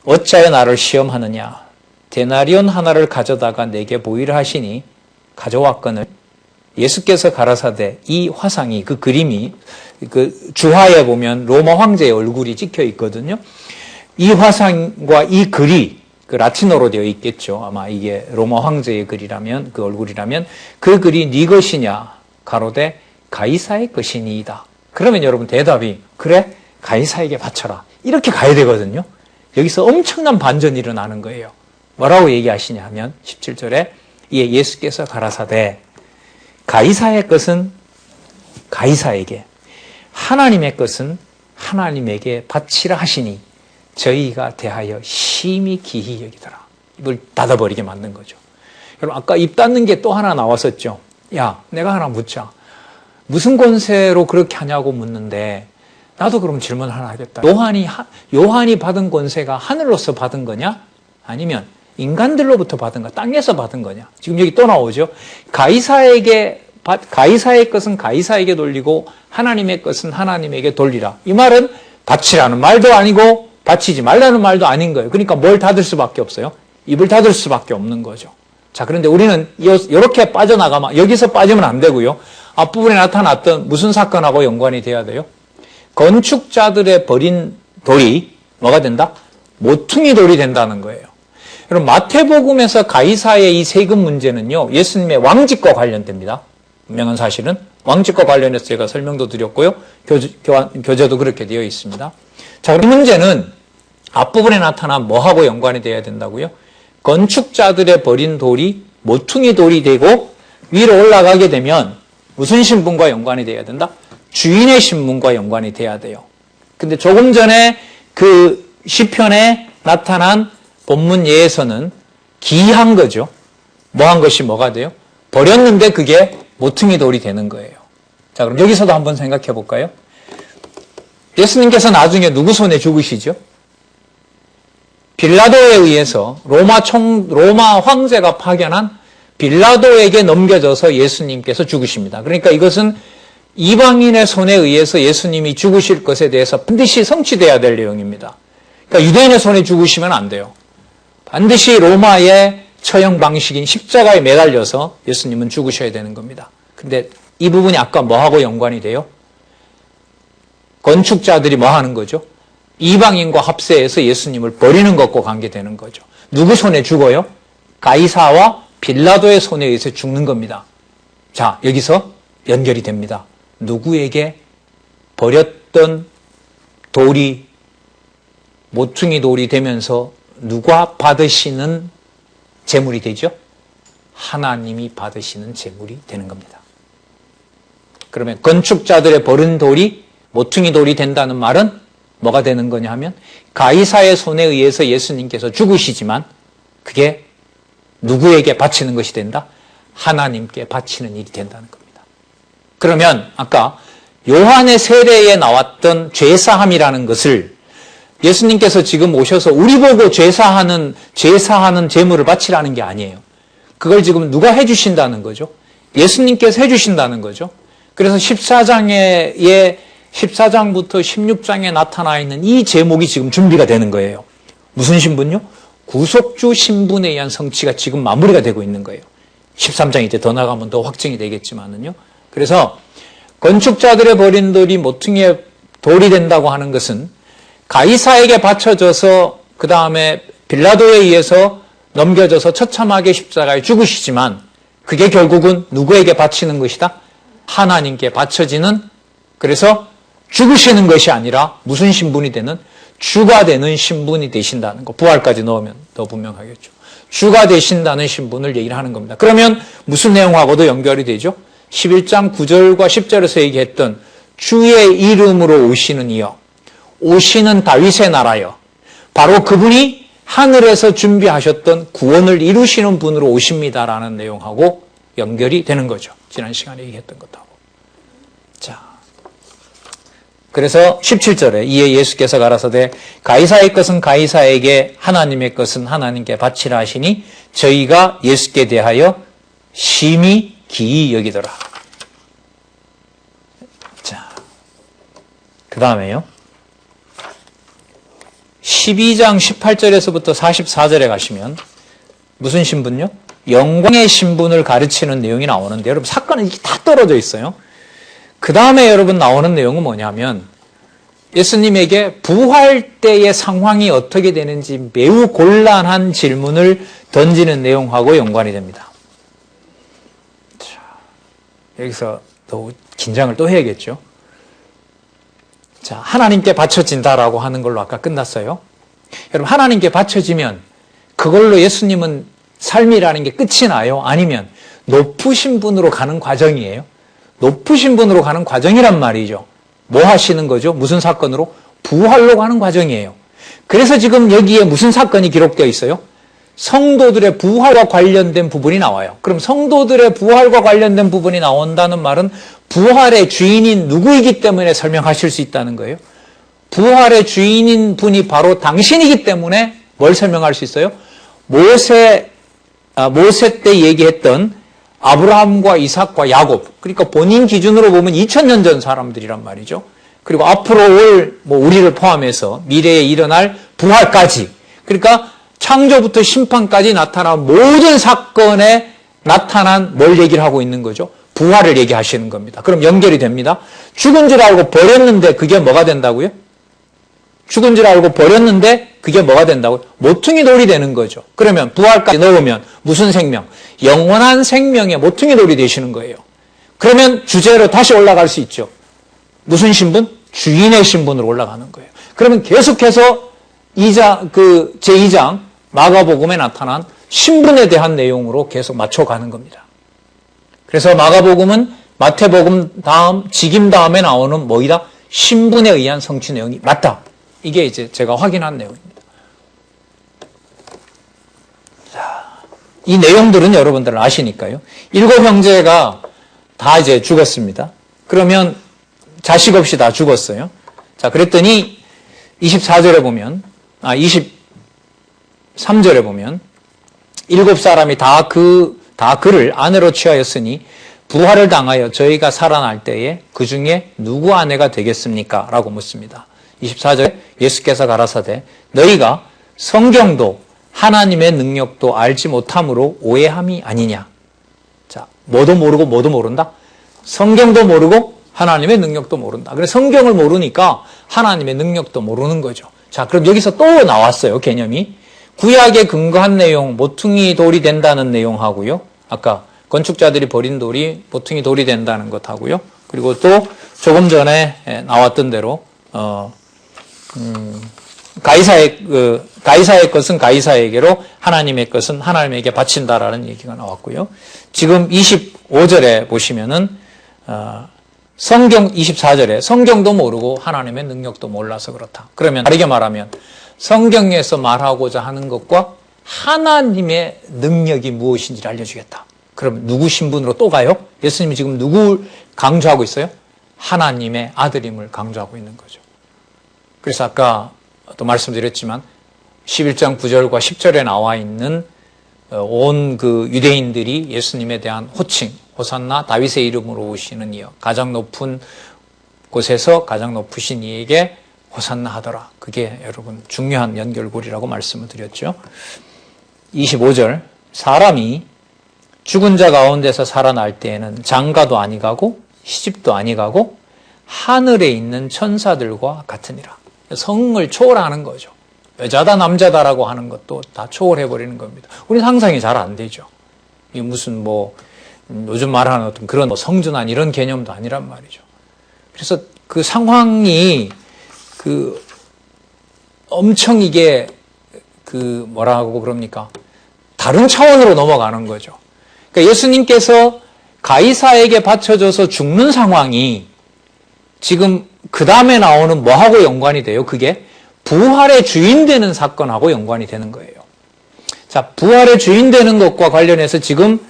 어찌하여 나를 시험하느냐. 데나리온 하나를 가져다가 내게 보이라 하시니 가져왔거늘 예수께서 가라사대, 이 화상이, 그 그림이, 그 주화에 보면 로마 황제의 얼굴이 찍혀 있거든요. 이 화상과 이 글이 그 라틴어로 되어 있겠죠. 아마 이게 로마 황제의 글이라면, 그 얼굴이라면 그 글이 네 것이냐? 가로되 가이사의 것이니이다. 그러면 여러분 대답이 그래? 가이사에게 바쳐라. 이렇게 가야 되거든요. 여기서 엄청난 반전이 일어나는 거예요. 뭐라고 얘기하시냐 하면 17절에 이에 예수께서 가라사대 가이사의 것은 가이사에게, 하나님의 것은 하나님에게 바치라 하시니 저희가 대하여 심히 기히 여기더라. 입을 닫아버리게 만든 거죠. 여러분 아까 입 닫는 게 또 하나 나왔었죠. 야, 내가 하나 묻자. 무슨 권세로 그렇게 하냐고 묻는데 나도 그럼 질문 하나 하겠다. 요한이 받은 권세가 하늘로서 받은 거냐? 아니면 인간들로부터 받은 거, 땅에서 받은 거냐? 지금 여기 또 나오죠. 가이사의 것은 가이사에게 돌리고 하나님의 것은 하나님에게 돌리라. 이 말은 바치라는 말도 아니고 바치지 말라는 말도 아닌 거예요. 그러니까 뭘 닫을 수밖에 없어요? 입을 닫을 수밖에 없는 거죠. 자, 그런데 우리는 이렇게 빠져나가면 여기서 빠지면 안 되고요. 앞부분에 나타났던 무슨 사건하고 연관이 돼야 돼요? 건축자들의 버린 돌이 뭐가 된다? 모퉁이 돌이 된다는 거예요. 여러분 마태복음에서 가이사의 이 세금 문제는요, 예수님의 왕직과 관련됩니다. 분명한 사실은 왕직과 관련해서 제가 설명도 드렸고요. 교재도 그렇게 되어 있습니다. 자, 이 문제는 앞부분에 나타난 뭐하고 연관이 돼야 된다고요? 건축자들의 버린 돌이 모퉁이 돌이 되고 위로 올라가게 되면 무슨 신분과 연관이 돼야 된다? 주인의 신분과 연관이 돼야 돼요. 근데 조금 전에 그 시편에 나타난 본문 예에서는 기한 거죠. 뭐한 것이 뭐가 돼요? 버렸는데 그게 모퉁이 돌이 되는 거예요. 자, 그럼 여기서도 한번 생각해 볼까요? 예수님께서 나중에 누구 손에 죽으시죠? 빌라도에 의해서 로마 황제가 파견한 빌라도에게 넘겨져서 예수님께서 죽으십니다. 그러니까 이것은 이방인의 손에 의해서 예수님이 죽으실 것에 대해서 반드시 성취돼야 될 내용입니다. 그러니까 유대인의 손에 죽으시면 안 돼요. 반드시 로마의 처형 방식인 십자가에 매달려서 예수님은 죽으셔야 되는 겁니다. 근데 이 부분이 아까 뭐하고 연관이 돼요? 건축자들이 뭐 하는 거죠? 이방인과 합세해서 예수님을 버리는 것과 관계되는 거죠. 누구 손에 죽어요? 가이사와 빌라도의 손에 의해서 죽는 겁니다. 자, 여기서 연결이 됩니다. 누구에게 버렸던 돌이 모퉁이 돌이 되면서 누가 받으시는 제물이 되죠? 하나님이 받으시는 제물이 되는 겁니다. 그러면 건축자들의 버린 돌이 모퉁이 돌이 된다는 말은 뭐가 되는 거냐 하면 가이사의 손에 의해서 예수님께서 죽으시지만 그게 누구에게 바치는 것이 된다? 하나님께 바치는 일이 된다는 겁니다. 그러면 아까 요한의 세례에 나왔던 죄사함이라는 것을 예수님께서 지금 오셔서 우리 보고 제사하는 제물을 바치라는 게 아니에요. 그걸 지금 누가 해주신다는 거죠? 예수님께서 해주신다는 거죠. 그래서 14장부터 16장에 나타나 있는 이 제목이 지금 준비가 되는 거예요. 무슨 신분요? 구속주 신분에 의한 성취가 지금 마무리가 되고 있는 거예요. 13장 이제 더 나가면 더 확정이 되겠지만은요. 그래서 건축자들의 버린 돌이 모퉁이에 돌이 된다고 하는 것은 가이사에게 바쳐져서 그 다음에 빌라도에 의해서 넘겨져서 처참하게 십자가에 죽으시지만 그게 결국은 누구에게 바치는 것이다? 하나님께 바쳐지는, 그래서 죽으시는 것이 아니라 무슨 신분이 되는? 주가 되는 신분이 되신다는 거. 부활까지 넣으면 더 분명하겠죠. 주가 되신다는 신분을 얘기를 하는 겁니다. 그러면 무슨 내용하고도 연결이 되죠? 11장 9절과 10절에서 얘기했던 주의 이름으로 오시는 이여, 오시는 다윗의 나라여, 바로 그분이 하늘에서 준비하셨던 구원을 이루시는 분으로 오십니다라는 내용하고 연결이 되는 거죠. 지난 시간에 얘기했던 것하고. 자, 그래서 17절에 이에 예수께서 가라사대 가이사의 것은 가이사에게, 하나님의 것은 하나님께 바치라 하시니 저희가 예수께 대하여 심히 기이 여기더라. 자, 그 다음에요. 12장 18절에서부터 44절에 가시면 무슨 신분요? 영광의 신분을 가르치는 내용이 나오는데, 여러분 사건은 이게 다 떨어져 있어요. 그 다음에 여러분 나오는 내용은 뭐냐면 예수님에게 부활 때의 상황이 어떻게 되는지 매우 곤란한 질문을 던지는 내용하고 연관이 됩니다. 자, 여기서 또 긴장을 또 해야겠죠. 자, 하나님께 바쳐진다라고 하는 걸로 아까 끝났어요. 여러분, 하나님께 바쳐지면 그걸로 예수님은 삶이라는 게 끝이 나요? 아니면 높으신 분으로 가는 과정이에요? 높으신 분으로 가는 과정이란 말이죠. 뭐 하시는 거죠? 무슨 사건으로? 부활로 가는 과정이에요. 그래서 지금 여기에 무슨 사건이 기록되어 있어요? 성도들의 부활과 관련된 부분이 나와요. 그럼 성도들의 부활과 관련된 부분이 나온다는 말은 부활의 주인인 누구이기 때문에 설명하실 수 있다는 거예요. 부활의 주인인 분이 바로 당신이기 때문에 뭘 설명할 수 있어요? 모세 때 얘기했던 아브라함과 이삭과 야곱, 그러니까 본인 기준으로 보면 2000년 전 사람들이란 말이죠. 그리고 앞으로 우리를 포함해서 미래에 일어날 부활까지, 그러니까 창조부터 심판까지 나타난 모든 사건에 나타난 뭘 얘기를 하고 있는 거죠? 부활을 얘기하시는 겁니다. 그럼 연결이 됩니다. 죽은 줄 알고 버렸는데 그게 뭐가 된다고요? 죽은 줄 알고 버렸는데 그게 뭐가 된다고요? 모퉁이 돌이 되는 거죠. 그러면 부활까지 넣으면 무슨 생명? 영원한 생명의 모퉁이 돌이 되시는 거예요. 그러면 주제로 다시 올라갈 수 있죠. 무슨 신분? 주인의 신분으로 올라가는 거예요. 그러면 계속해서 제2장 마가복음에 나타난 신분에 대한 내용으로 계속 맞춰가는 겁니다. 그래서 마가복음은 마태복음 다음, 직임 다음에 나오는 뭐이다? 신분에 의한 성취 내용이 맞다. 이게 이제 제가 확인한 내용입니다. 자, 이 내용들은 여러분들 아시니까요. 7 형제가 다 이제 죽었습니다. 그러면 자식 없이 다 죽었어요. 자, 그랬더니 24절에 보면, 23절에 보면 7사람이 다 그를 아내로 취하였으니 부활을 당하여 저희가 살아날 때에 그 중에 누구 아내가 되겠습니까? 라고 묻습니다. 24절에 예수께서 가라사대 너희가 성경도 하나님의 능력도 알지 못함으로 오해함이 아니냐. 자, 뭐도 모르고 뭐도 모른다? 성경도 모르고 하나님의 능력도 모른다. 그래서 성경을 모르니까 하나님의 능력도 모르는 거죠. 자, 그럼 여기서 또 나왔어요, 개념이. 구약에 근거한 내용, 모퉁이 돌이 된다는 내용하고요. 아까 건축자들이 버린 돌이 모퉁이 돌이 된다는 것하고요. 그리고 또 조금 전에 나왔던 대로 가이사의 것은 가이사에게로, 하나님의 것은 하나님에게 바친다라는 얘기가 나왔고요. 지금 25절에 보시면은 성경 24절에 성경도 모르고 하나님의 능력도 몰라서 그렇다. 그러면 다르게 말하면 성경에서 말하고자 하는 것과 하나님의 능력이 무엇인지를 알려주겠다. 그럼 누구 신분으로 또 가요? 예수님이 지금 누구 강조하고 있어요? 하나님의 아들임을 강조하고 있는 거죠. 그래서 아까 또 말씀드렸지만 11장 9절과 10절에 나와 있는 온 그 유대인들이 예수님에 대한 호칭, 호산나 다윗의 이름으로 오시는 이여, 가장 높은 곳에서 가장 높으신 이에게 호산나 하더라. 그게 여러분 중요한 연결고리라고 말씀을 드렸죠. 25절, 사람이 죽은 자 가운데서 살아날 때에는 장가도 아니 가고 시집도 아니 가고 하늘에 있는 천사들과 같으니라. 성을 초월하는 거죠. 여자다 남자다라고 하는 것도 다 초월해버리는 겁니다. 우리 상상이 잘 안 되죠. 이게 무슨 요즘 말하는 어떤 그런 성전환 이런 개념도 아니란 말이죠. 그래서 그 상황이 엄청 이게 뭐라고 그럽니까? 다른 차원으로 넘어가는 거죠. 그러니까 예수님께서 가이사에게 바쳐져서 죽는 상황이 지금 그 다음에 나오는 뭐하고 연관이 돼요? 그게 부활의 주인 되는 사건하고 연관이 되는 거예요. 자, 부활의 주인 되는 것과 관련해서 지금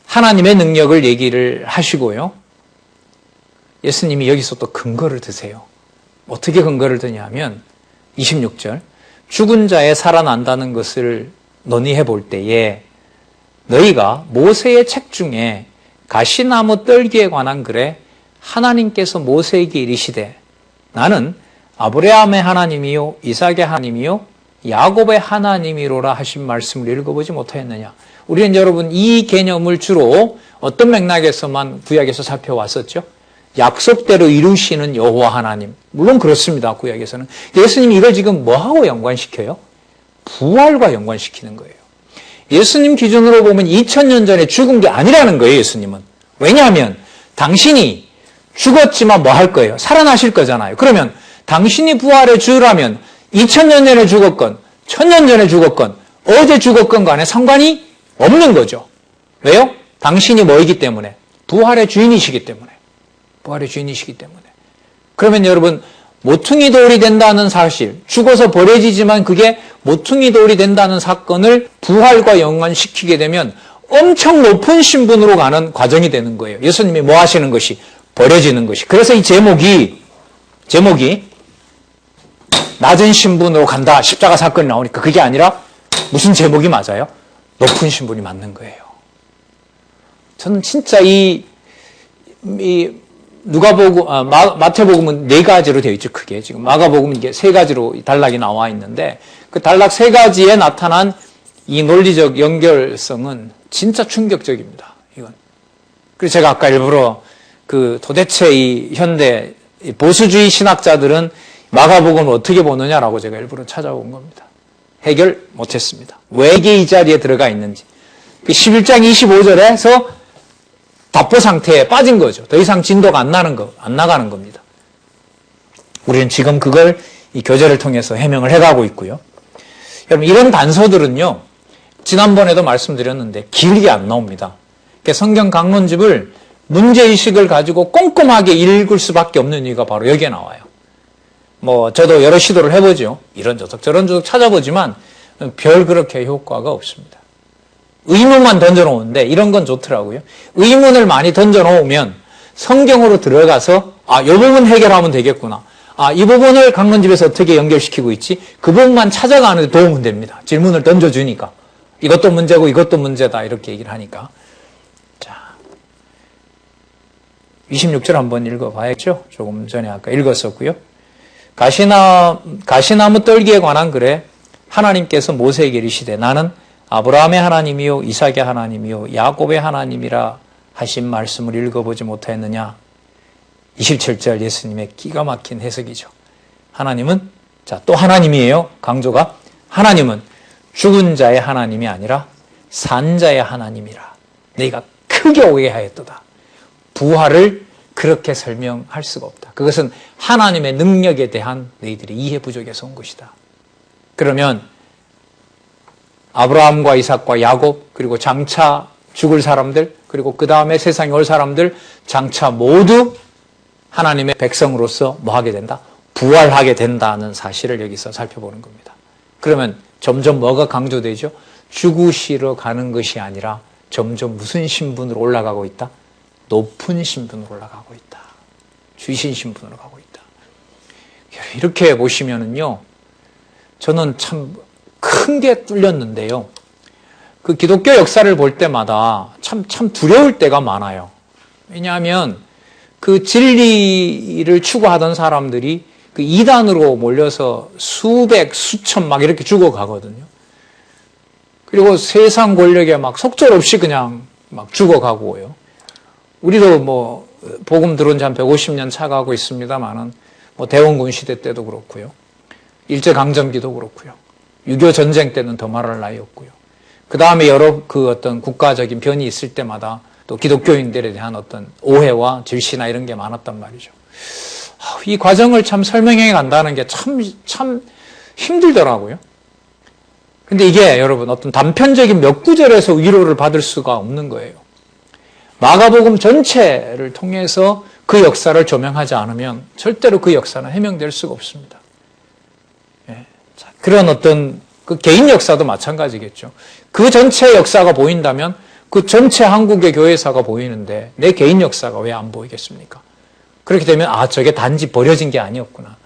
하나님의 능력을 얘기를 하시고요. 예수님이 여기서 또 근거를 드세요. 어떻게 근거를 드냐면 26절 죽은 자의 살아난다는 것을 논의해 볼 때에 너희가 모세의 책 중에 가시나무 떨기에 관한 글에 하나님께서 모세에게 이르시되 나는 아브라함의 하나님이요 이삭의 하나님이요 야곱의 하나님이로라 하신 말씀을 읽어보지 못하였느냐. 우리는 여러분 이 개념을 주로 어떤 맥락에서만 구약에서 살펴왔었죠? 약속대로 이루시는 여호와 하나님. 물론 그렇습니다. 구약에서는. 예수님이 이걸 지금 뭐하고 연관시켜요? 부활과 연관시키는 거예요. 예수님 기준으로 보면 2000년 전에 죽은 게 아니라는 거예요. 예수님은. 왜냐하면 당신이 죽었지만 뭐 할 거예요? 살아나실 거잖아요. 그러면 당신이 부활의 주라면 2000년 전에 죽었건 1000년 전에 죽었건 어제 죽었건 간에 상관이 없는 거죠. 왜요? 당신이 뭐이기 때문에? 부활의 주인이시기 때문에. 부활의 주인이시기 때문에. 그러면 여러분 모퉁이 돌이 된다는 사실, 죽어서 버려지지만 그게 모퉁이 돌이 된다는 사건을 부활과 연관시키게 되면 엄청 높은 신분으로 가는 과정이 되는 거예요. 예수님이 뭐 하시는 것이? 버려지는 것이. 그래서 이 제목이 낮은 신분으로 간다. 십자가 사건이 나오니까 그게 아니라 무슨 제목이 맞아요? 높은 신분이 맞는 거예요. 저는 진짜 마태복음은 4가지로 되어 있죠, 크게. 지금 마가복음은 이게 3가지로 단락이 나와 있는데, 그 단락 3가지에 나타난 이 논리적 연결성은 진짜 충격적입니다, 이건. 그래서 제가 아까 일부러 도대체 이 현대 보수주의 신학자들은 마가복음을 어떻게 보느냐라고 제가 일부러 찾아온 겁니다. 해결 못했습니다. 왜 이게 이 자리에 들어가 있는지. 11장 25절에서 답보 상태에 빠진 거죠. 더 이상 진도가 안 나가는 겁니다. 우리는 지금 그걸 이 교재를 통해서 해명을 해가고 있고요. 여러분, 이런 단서들은요, 지난번에도 말씀드렸는데 길게 안 나옵니다. 그러니까 성경 강론집을 문제의식을 가지고 꼼꼼하게 읽을 수밖에 없는 이유가 바로 여기에 나와요. 저도 여러 시도를 해보죠. 이런 저쪽 저런 저쪽 찾아보지만 별 그렇게 효과가 없습니다. 의문만 던져놓는데 이런 건 좋더라고요. 의문을 많이 던져놓으면 성경으로 들어가서 이 부분 해결하면 되겠구나. 이 부분을 강론집에서 어떻게 연결시키고 있지? 그 부분만 찾아가는 데 도움은 됩니다. 질문을 던져주니까. 이것도 문제고 이것도 문제다 이렇게 얘기를 하니까. 자, 26절 한번 읽어봐야죠. 조금 전에 아까 읽었었고요. 가시나무 떨기에 관한 글에 하나님께서 모세에게 이르시되 나는 아브라함의 하나님이요 이삭의 하나님이요 야곱의 하나님이라 하신 말씀을 읽어보지 못하였느냐. 27절 예수님의 기가 막힌 해석이죠. 하나님은 또 하나님이에요. 강조가 하나님은 죽은 자의 하나님이 아니라 산 자의 하나님이라. 너희가 크게 오해하였도다. 부활을 그렇게 설명할 수가 없다. 그것은 하나님의 능력에 대한 너희들의 이해 부족에서 온 것이다. 그러면 아브라함과 이삭과 야곱 그리고 장차 죽을 사람들 그리고 그 다음에 세상에 올 사람들 장차 모두 하나님의 백성으로서 뭐 하게 된다? 부활하게 된다는 사실을 여기서 살펴보는 겁니다. 그러면 점점 뭐가 강조되죠? 죽으시러 가는 것이 아니라 점점 무슨 신분으로 올라가고 있다? 높은 신분으로 올라가고 있다. 주신 신분으로 가고 있다. 이렇게 보시면은요, 저는 참 큰 게 뚫렸는데요. 그 기독교 역사를 볼 때마다 참 두려울 때가 많아요. 왜냐하면 그 진리를 추구하던 사람들이 그 이단으로 몰려서 수백, 수천 막 이렇게 죽어가거든요. 그리고 세상 권력에 막 속절없이 그냥 막 죽어가고요. 우리도 복음 들어온 지 한 150년 차가고 있습니다만은 대원군 시대 때도 그렇고요. 일제강점기도 그렇고요. 6.25 전쟁 때는 더 말할 나위 없고요. 그 다음에 여러 어떤 국가적인 변이 있을 때마다 또 기독교인들에 대한 어떤 오해와 질시나 이런 게 많았단 말이죠. 이 과정을 참 설명해 간다는 게 참 힘들더라고요. 근데 이게 여러분 어떤 단편적인 몇 구절에서 위로를 받을 수가 없는 거예요. 마가복음 전체를 통해서 그 역사를 조명하지 않으면 절대로 그 역사는 해명될 수가 없습니다. 예. 자, 그런 어떤 그 개인 역사도 마찬가지겠죠. 그 전체 역사가 보인다면 그 전체 한국의 교회사가 보이는데 내 개인 역사가 왜 안 보이겠습니까? 그렇게 되면 저게 단지 버려진 게 아니었구나.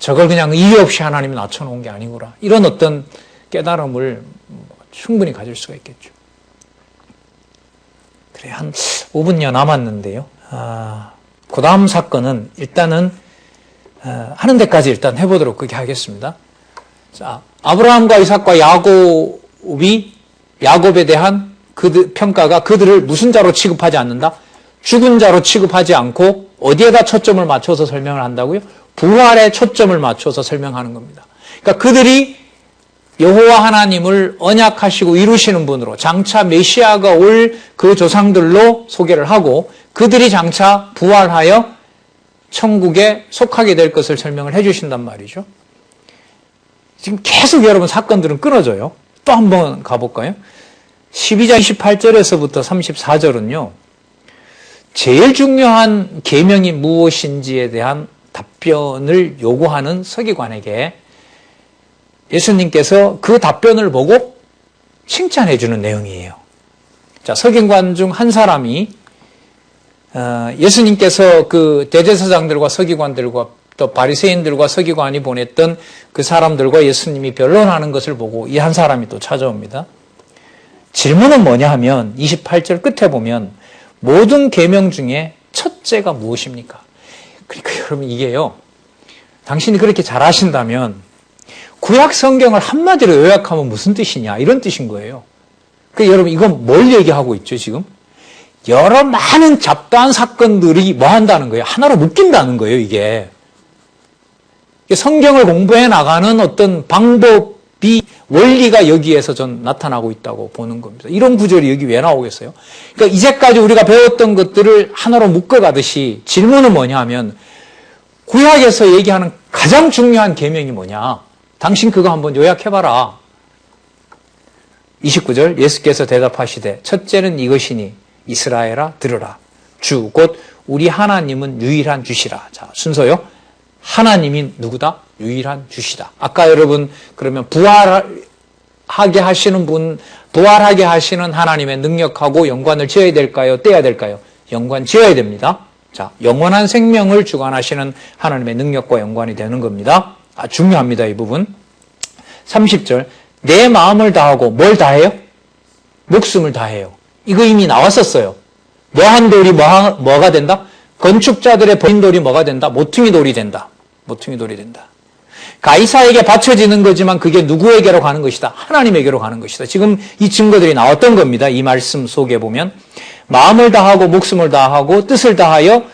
저걸 그냥 이유 없이 하나님이 낮춰놓은 게 아니구나. 이런 어떤 깨달음을 충분히 가질 수가 있겠죠. 그래, 한 5분여 남았는데요. 그 다음 사건은 일단은 하는 데까지 일단 해보도록 그렇게 하겠습니다. 자, 아브라함과 이삭과 야곱에 대한 평가가 그들을 무슨 자로 취급하지 않는다? 죽은 자로 취급하지 않고 어디에다 초점을 맞춰서 설명을 한다고요? 부활에 초점을 맞춰서 설명하는 겁니다. 그러니까 그들이 여호와 하나님을 언약하시고 이루시는 분으로 장차 메시아가 올 그 조상들로 소개를 하고 그들이 장차 부활하여 천국에 속하게 될 것을 설명을 해주신단 말이죠. 지금 계속 여러분 사건들은 끊어져요. 또 한번 가볼까요? 12장 28절에서부터 34절은요. 제일 중요한 계명이 무엇인지에 대한 답변을 요구하는 서기관에게 예수님께서 그 답변을 보고 칭찬해 주는 내용이에요. 자, 서기관 중 한 사람이 예수님께서 그 대제사장들과 서기관들과 또 바리새인들과 서기관이 보냈던 그 사람들과 예수님이 변론하는 것을 보고 이 한 사람이 또 찾아옵니다. 질문은 뭐냐 하면 28절 끝에 보면 모든 계명 중에 첫째가 무엇입니까? 그러니까 여러분 이게요. 당신이 그렇게 잘하신다면 구약 성경을 한마디로 요약하면 무슨 뜻이냐 이런 뜻인 거예요. 그러니까 여러분 이건 뭘 얘기하고 있죠 지금? 여러 많은 잡다한 사건들이 뭐 한다는 거예요? 하나로 묶인다는 거예요 이게. 성경을 공부해 나가는 어떤 방법이 원리가 여기에서 전 나타나고 있다고 보는 겁니다. 이런 구절이 여기 왜 나오겠어요? 그러니까 이제까지 우리가 배웠던 것들을 하나로 묶어가듯이 질문은 뭐냐 하면 구약에서 얘기하는 가장 중요한 계명이 뭐냐? 당신 그거 한번 요약해봐라. 29절 예수께서 대답하시되 첫째는 이것이니 이스라엘아 들으라. 주 곧 우리 하나님은 유일한 주시라. 자, 순서요. 하나님이 누구다? 유일한 주시다. 아까 여러분 그러면 부활하게 하시는 분, 부활하게 하시는 하나님의 능력하고 연관을 지어야 될까요? 떼야 될까요? 연관 지어야 됩니다. 자, 영원한 생명을 주관하시는 하나님의 능력과 연관이 되는 겁니다. 중요합니다, 이 부분. 30절 내 마음을 다하고 뭘 다해요? 목숨을 다해요. 이거 이미 나왔었어요. 뭐한 돌이 뭐가 된다? 건축자들의 버린 돌이 뭐가 된다? 모퉁이 돌이 된다. 모퉁이 돌이 된다. 가이사에게 바쳐지는 거지만 그게 누구에게로 가는 것이다? 하나님에게로 가는 것이다. 지금 이 증거들이 나왔던 겁니다. 이 말씀 속에 보면 마음을 다하고 목숨을 다하고 뜻을 다하고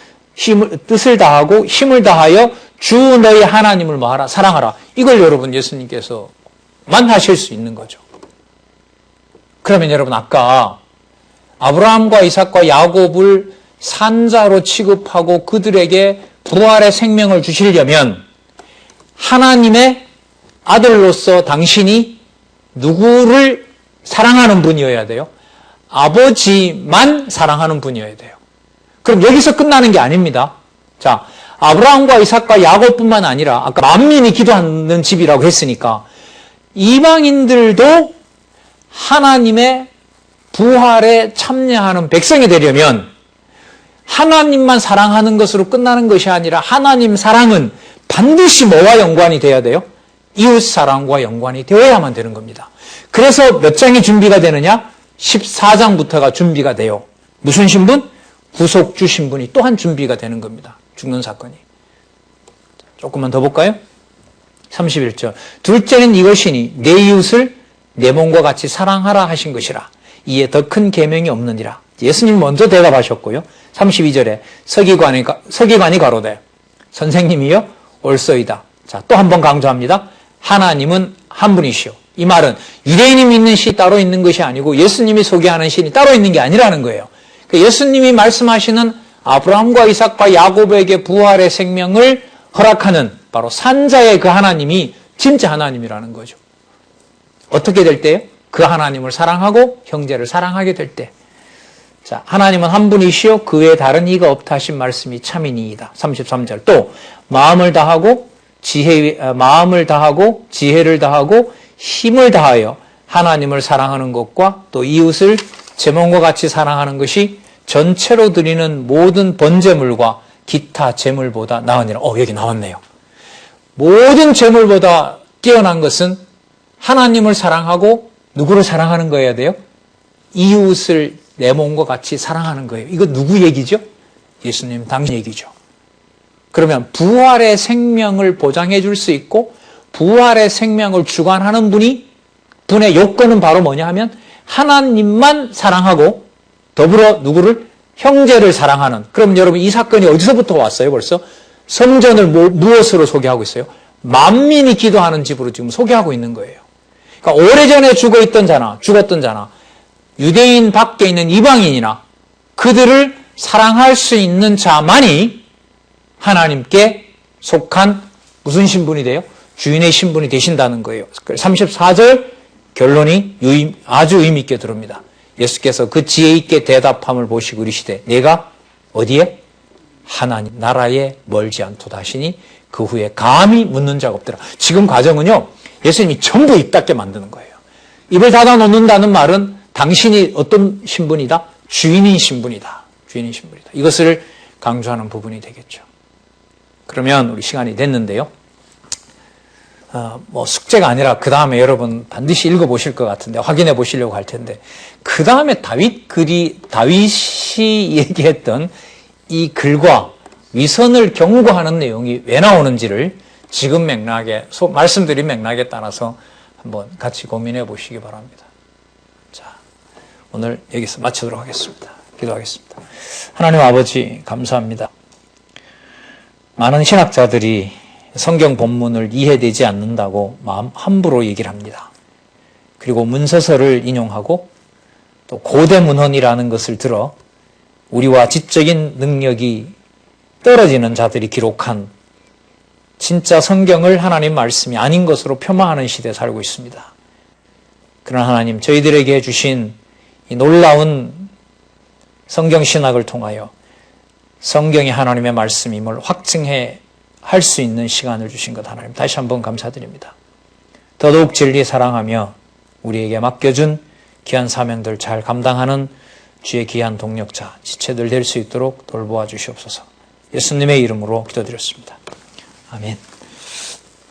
힘을 다하여 주 너희 하나님을 뭐하라? 사랑하라. 이걸 여러분 예수님께서만 하실 수 있는 거죠. 그러면 여러분 아까 아브라함과 이삭과 야곱을 산자로 취급하고 그들에게 부활의 생명을 주시려면 하나님의 아들로서 당신이 누구를 사랑하는 분이어야 돼요? 아버지만 사랑하는 분이어야 돼요. 그럼 여기서 끝나는 게 아닙니다. 자, 아브라함과 이삭과 야곱뿐만 아니라 아까 만민이 기도하는 집이라고 했으니까 이방인들도 하나님의 부활에 참여하는 백성이 되려면 하나님만 사랑하는 것으로 끝나는 것이 아니라 하나님 사랑은 반드시 뭐와 연관이 돼야 돼요? 이웃 사랑과 연관이 되어야만 되는 겁니다. 그래서 몇 장이 준비가 되느냐? 14장부터가 준비가 돼요. 무슨 신분? 구속주 신분이 또한 준비가 되는 겁니다. 죽는 사건이. 조금만 더 볼까요? 31절 둘째는 이것이니 내 이웃을 내 몸과 같이 사랑하라 하신 것이라. 이에 더 큰 계명이 없느니라. 예수님 먼저 대답하셨고요. 32절에 서기관이 가로되 선생님이여 옳소이다. 자, 또 한 번 강조합니다. 하나님은 한 분이시오. 이 말은 유대인이 믿는 신이 따로 있는 것이 아니고 예수님이 소개하는 신이 따로 있는 게 아니라는 거예요. 예수님이 말씀하시는 아브라함과 이삭과 야곱에게 부활의 생명을 허락하는 바로 산자의 그 하나님이 진짜 하나님이라는 거죠. 어떻게 될 때요? 그 하나님을 사랑하고 형제를 사랑하게 될 때. 자, 하나님은 한 분이시요 그 외에 다른 이가 없다 하신 말씀이 참이니이다. 33절. 또 마음을 다하고 지혜를 다하고 힘을 다하여 하나님을 사랑하는 것과 또 이웃을 제 몸과 같이 사랑하는 것이 전체로 드리는 모든 번제물과 기타 제물보다 나으니라. 여기 나왔네요. 모든 제물보다 뛰어난 것은 하나님을 사랑하고 누구를 사랑하는 거여야 돼요? 이웃을 내 몸과 같이 사랑하는 거예요. 이거 누구 얘기죠? 예수님 당신 얘기죠. 그러면 부활의 생명을 보장해 줄 수 있고 부활의 생명을 주관하는 분의 요건은 바로 뭐냐 하면 하나님만 사랑하고 더불어 누구를? 형제를 사랑하는. 그럼 여러분 이 사건이 어디서부터 왔어요 벌써? 성전을 무엇으로 소개하고 있어요? 만민이 기도하는 집으로 지금 소개하고 있는 거예요. 그러니까 오래전에 죽었던 자나 유대인 밖에 있는 이방인이나 그들을 사랑할 수 있는 자만이 하나님께 속한 무슨 신분이 돼요? 주인의 신분이 되신다는 거예요. 34절 결론이 아주 의미 있게 들어옵니다. 예수께서 그 지혜 있게 대답함을 보시고 이르시되 내가 어디에? 하나님 나라에 멀지 않도다 하시니 그 후에 감히 묻는 자가 없더라. 지금 과정은요 예수님이 전부 입 닫게 만드는 거예요. 입을 닫아 놓는다는 말은 당신이 어떤 신분이다? 주인인 신분이다. 주인인 신분이다. 이것을 강조하는 부분이 되겠죠. 그러면 우리 시간이 됐는데요. 숙제가 아니라 그 다음에 여러분 반드시 읽어보실 것 같은데 확인해 보시려고 할 텐데 그 다음에 다윗이 얘기했던 이 글과 위선을 경고하는 내용이 왜 나오는지를 지금 말씀드린 맥락에 따라서 한번 같이 고민해 보시기 바랍니다. 자, 오늘 여기서 마치도록 하겠습니다. 기도하겠습니다. 하나님 아버지 감사합니다. 많은 신학자들이 성경 본문을 이해되지 않는다고 마음 함부로 얘기를 합니다. 그리고 문서서를 인용하고 또 고대문헌이라는 것을 들어 우리와 지적인 능력이 떨어지는 자들이 기록한 진짜 성경을 하나님 말씀이 아닌 것으로 폄하하는 시대에 살고 있습니다. 그러나 하나님 저희들에게 주신 이 놀라운 성경 신학을 통하여 성경이 하나님의 말씀임을 확증해 할 수 있는 시간을 주신 것 하나님 다시 한번 감사드립니다. 더더욱 진리 사랑하며 우리에게 맡겨준 귀한 사명들 잘 감당하는 주의 귀한 동력자 지체들 될 수 있도록 돌보아 주시옵소서. 예수님의 이름으로 기도드렸습니다. 아멘.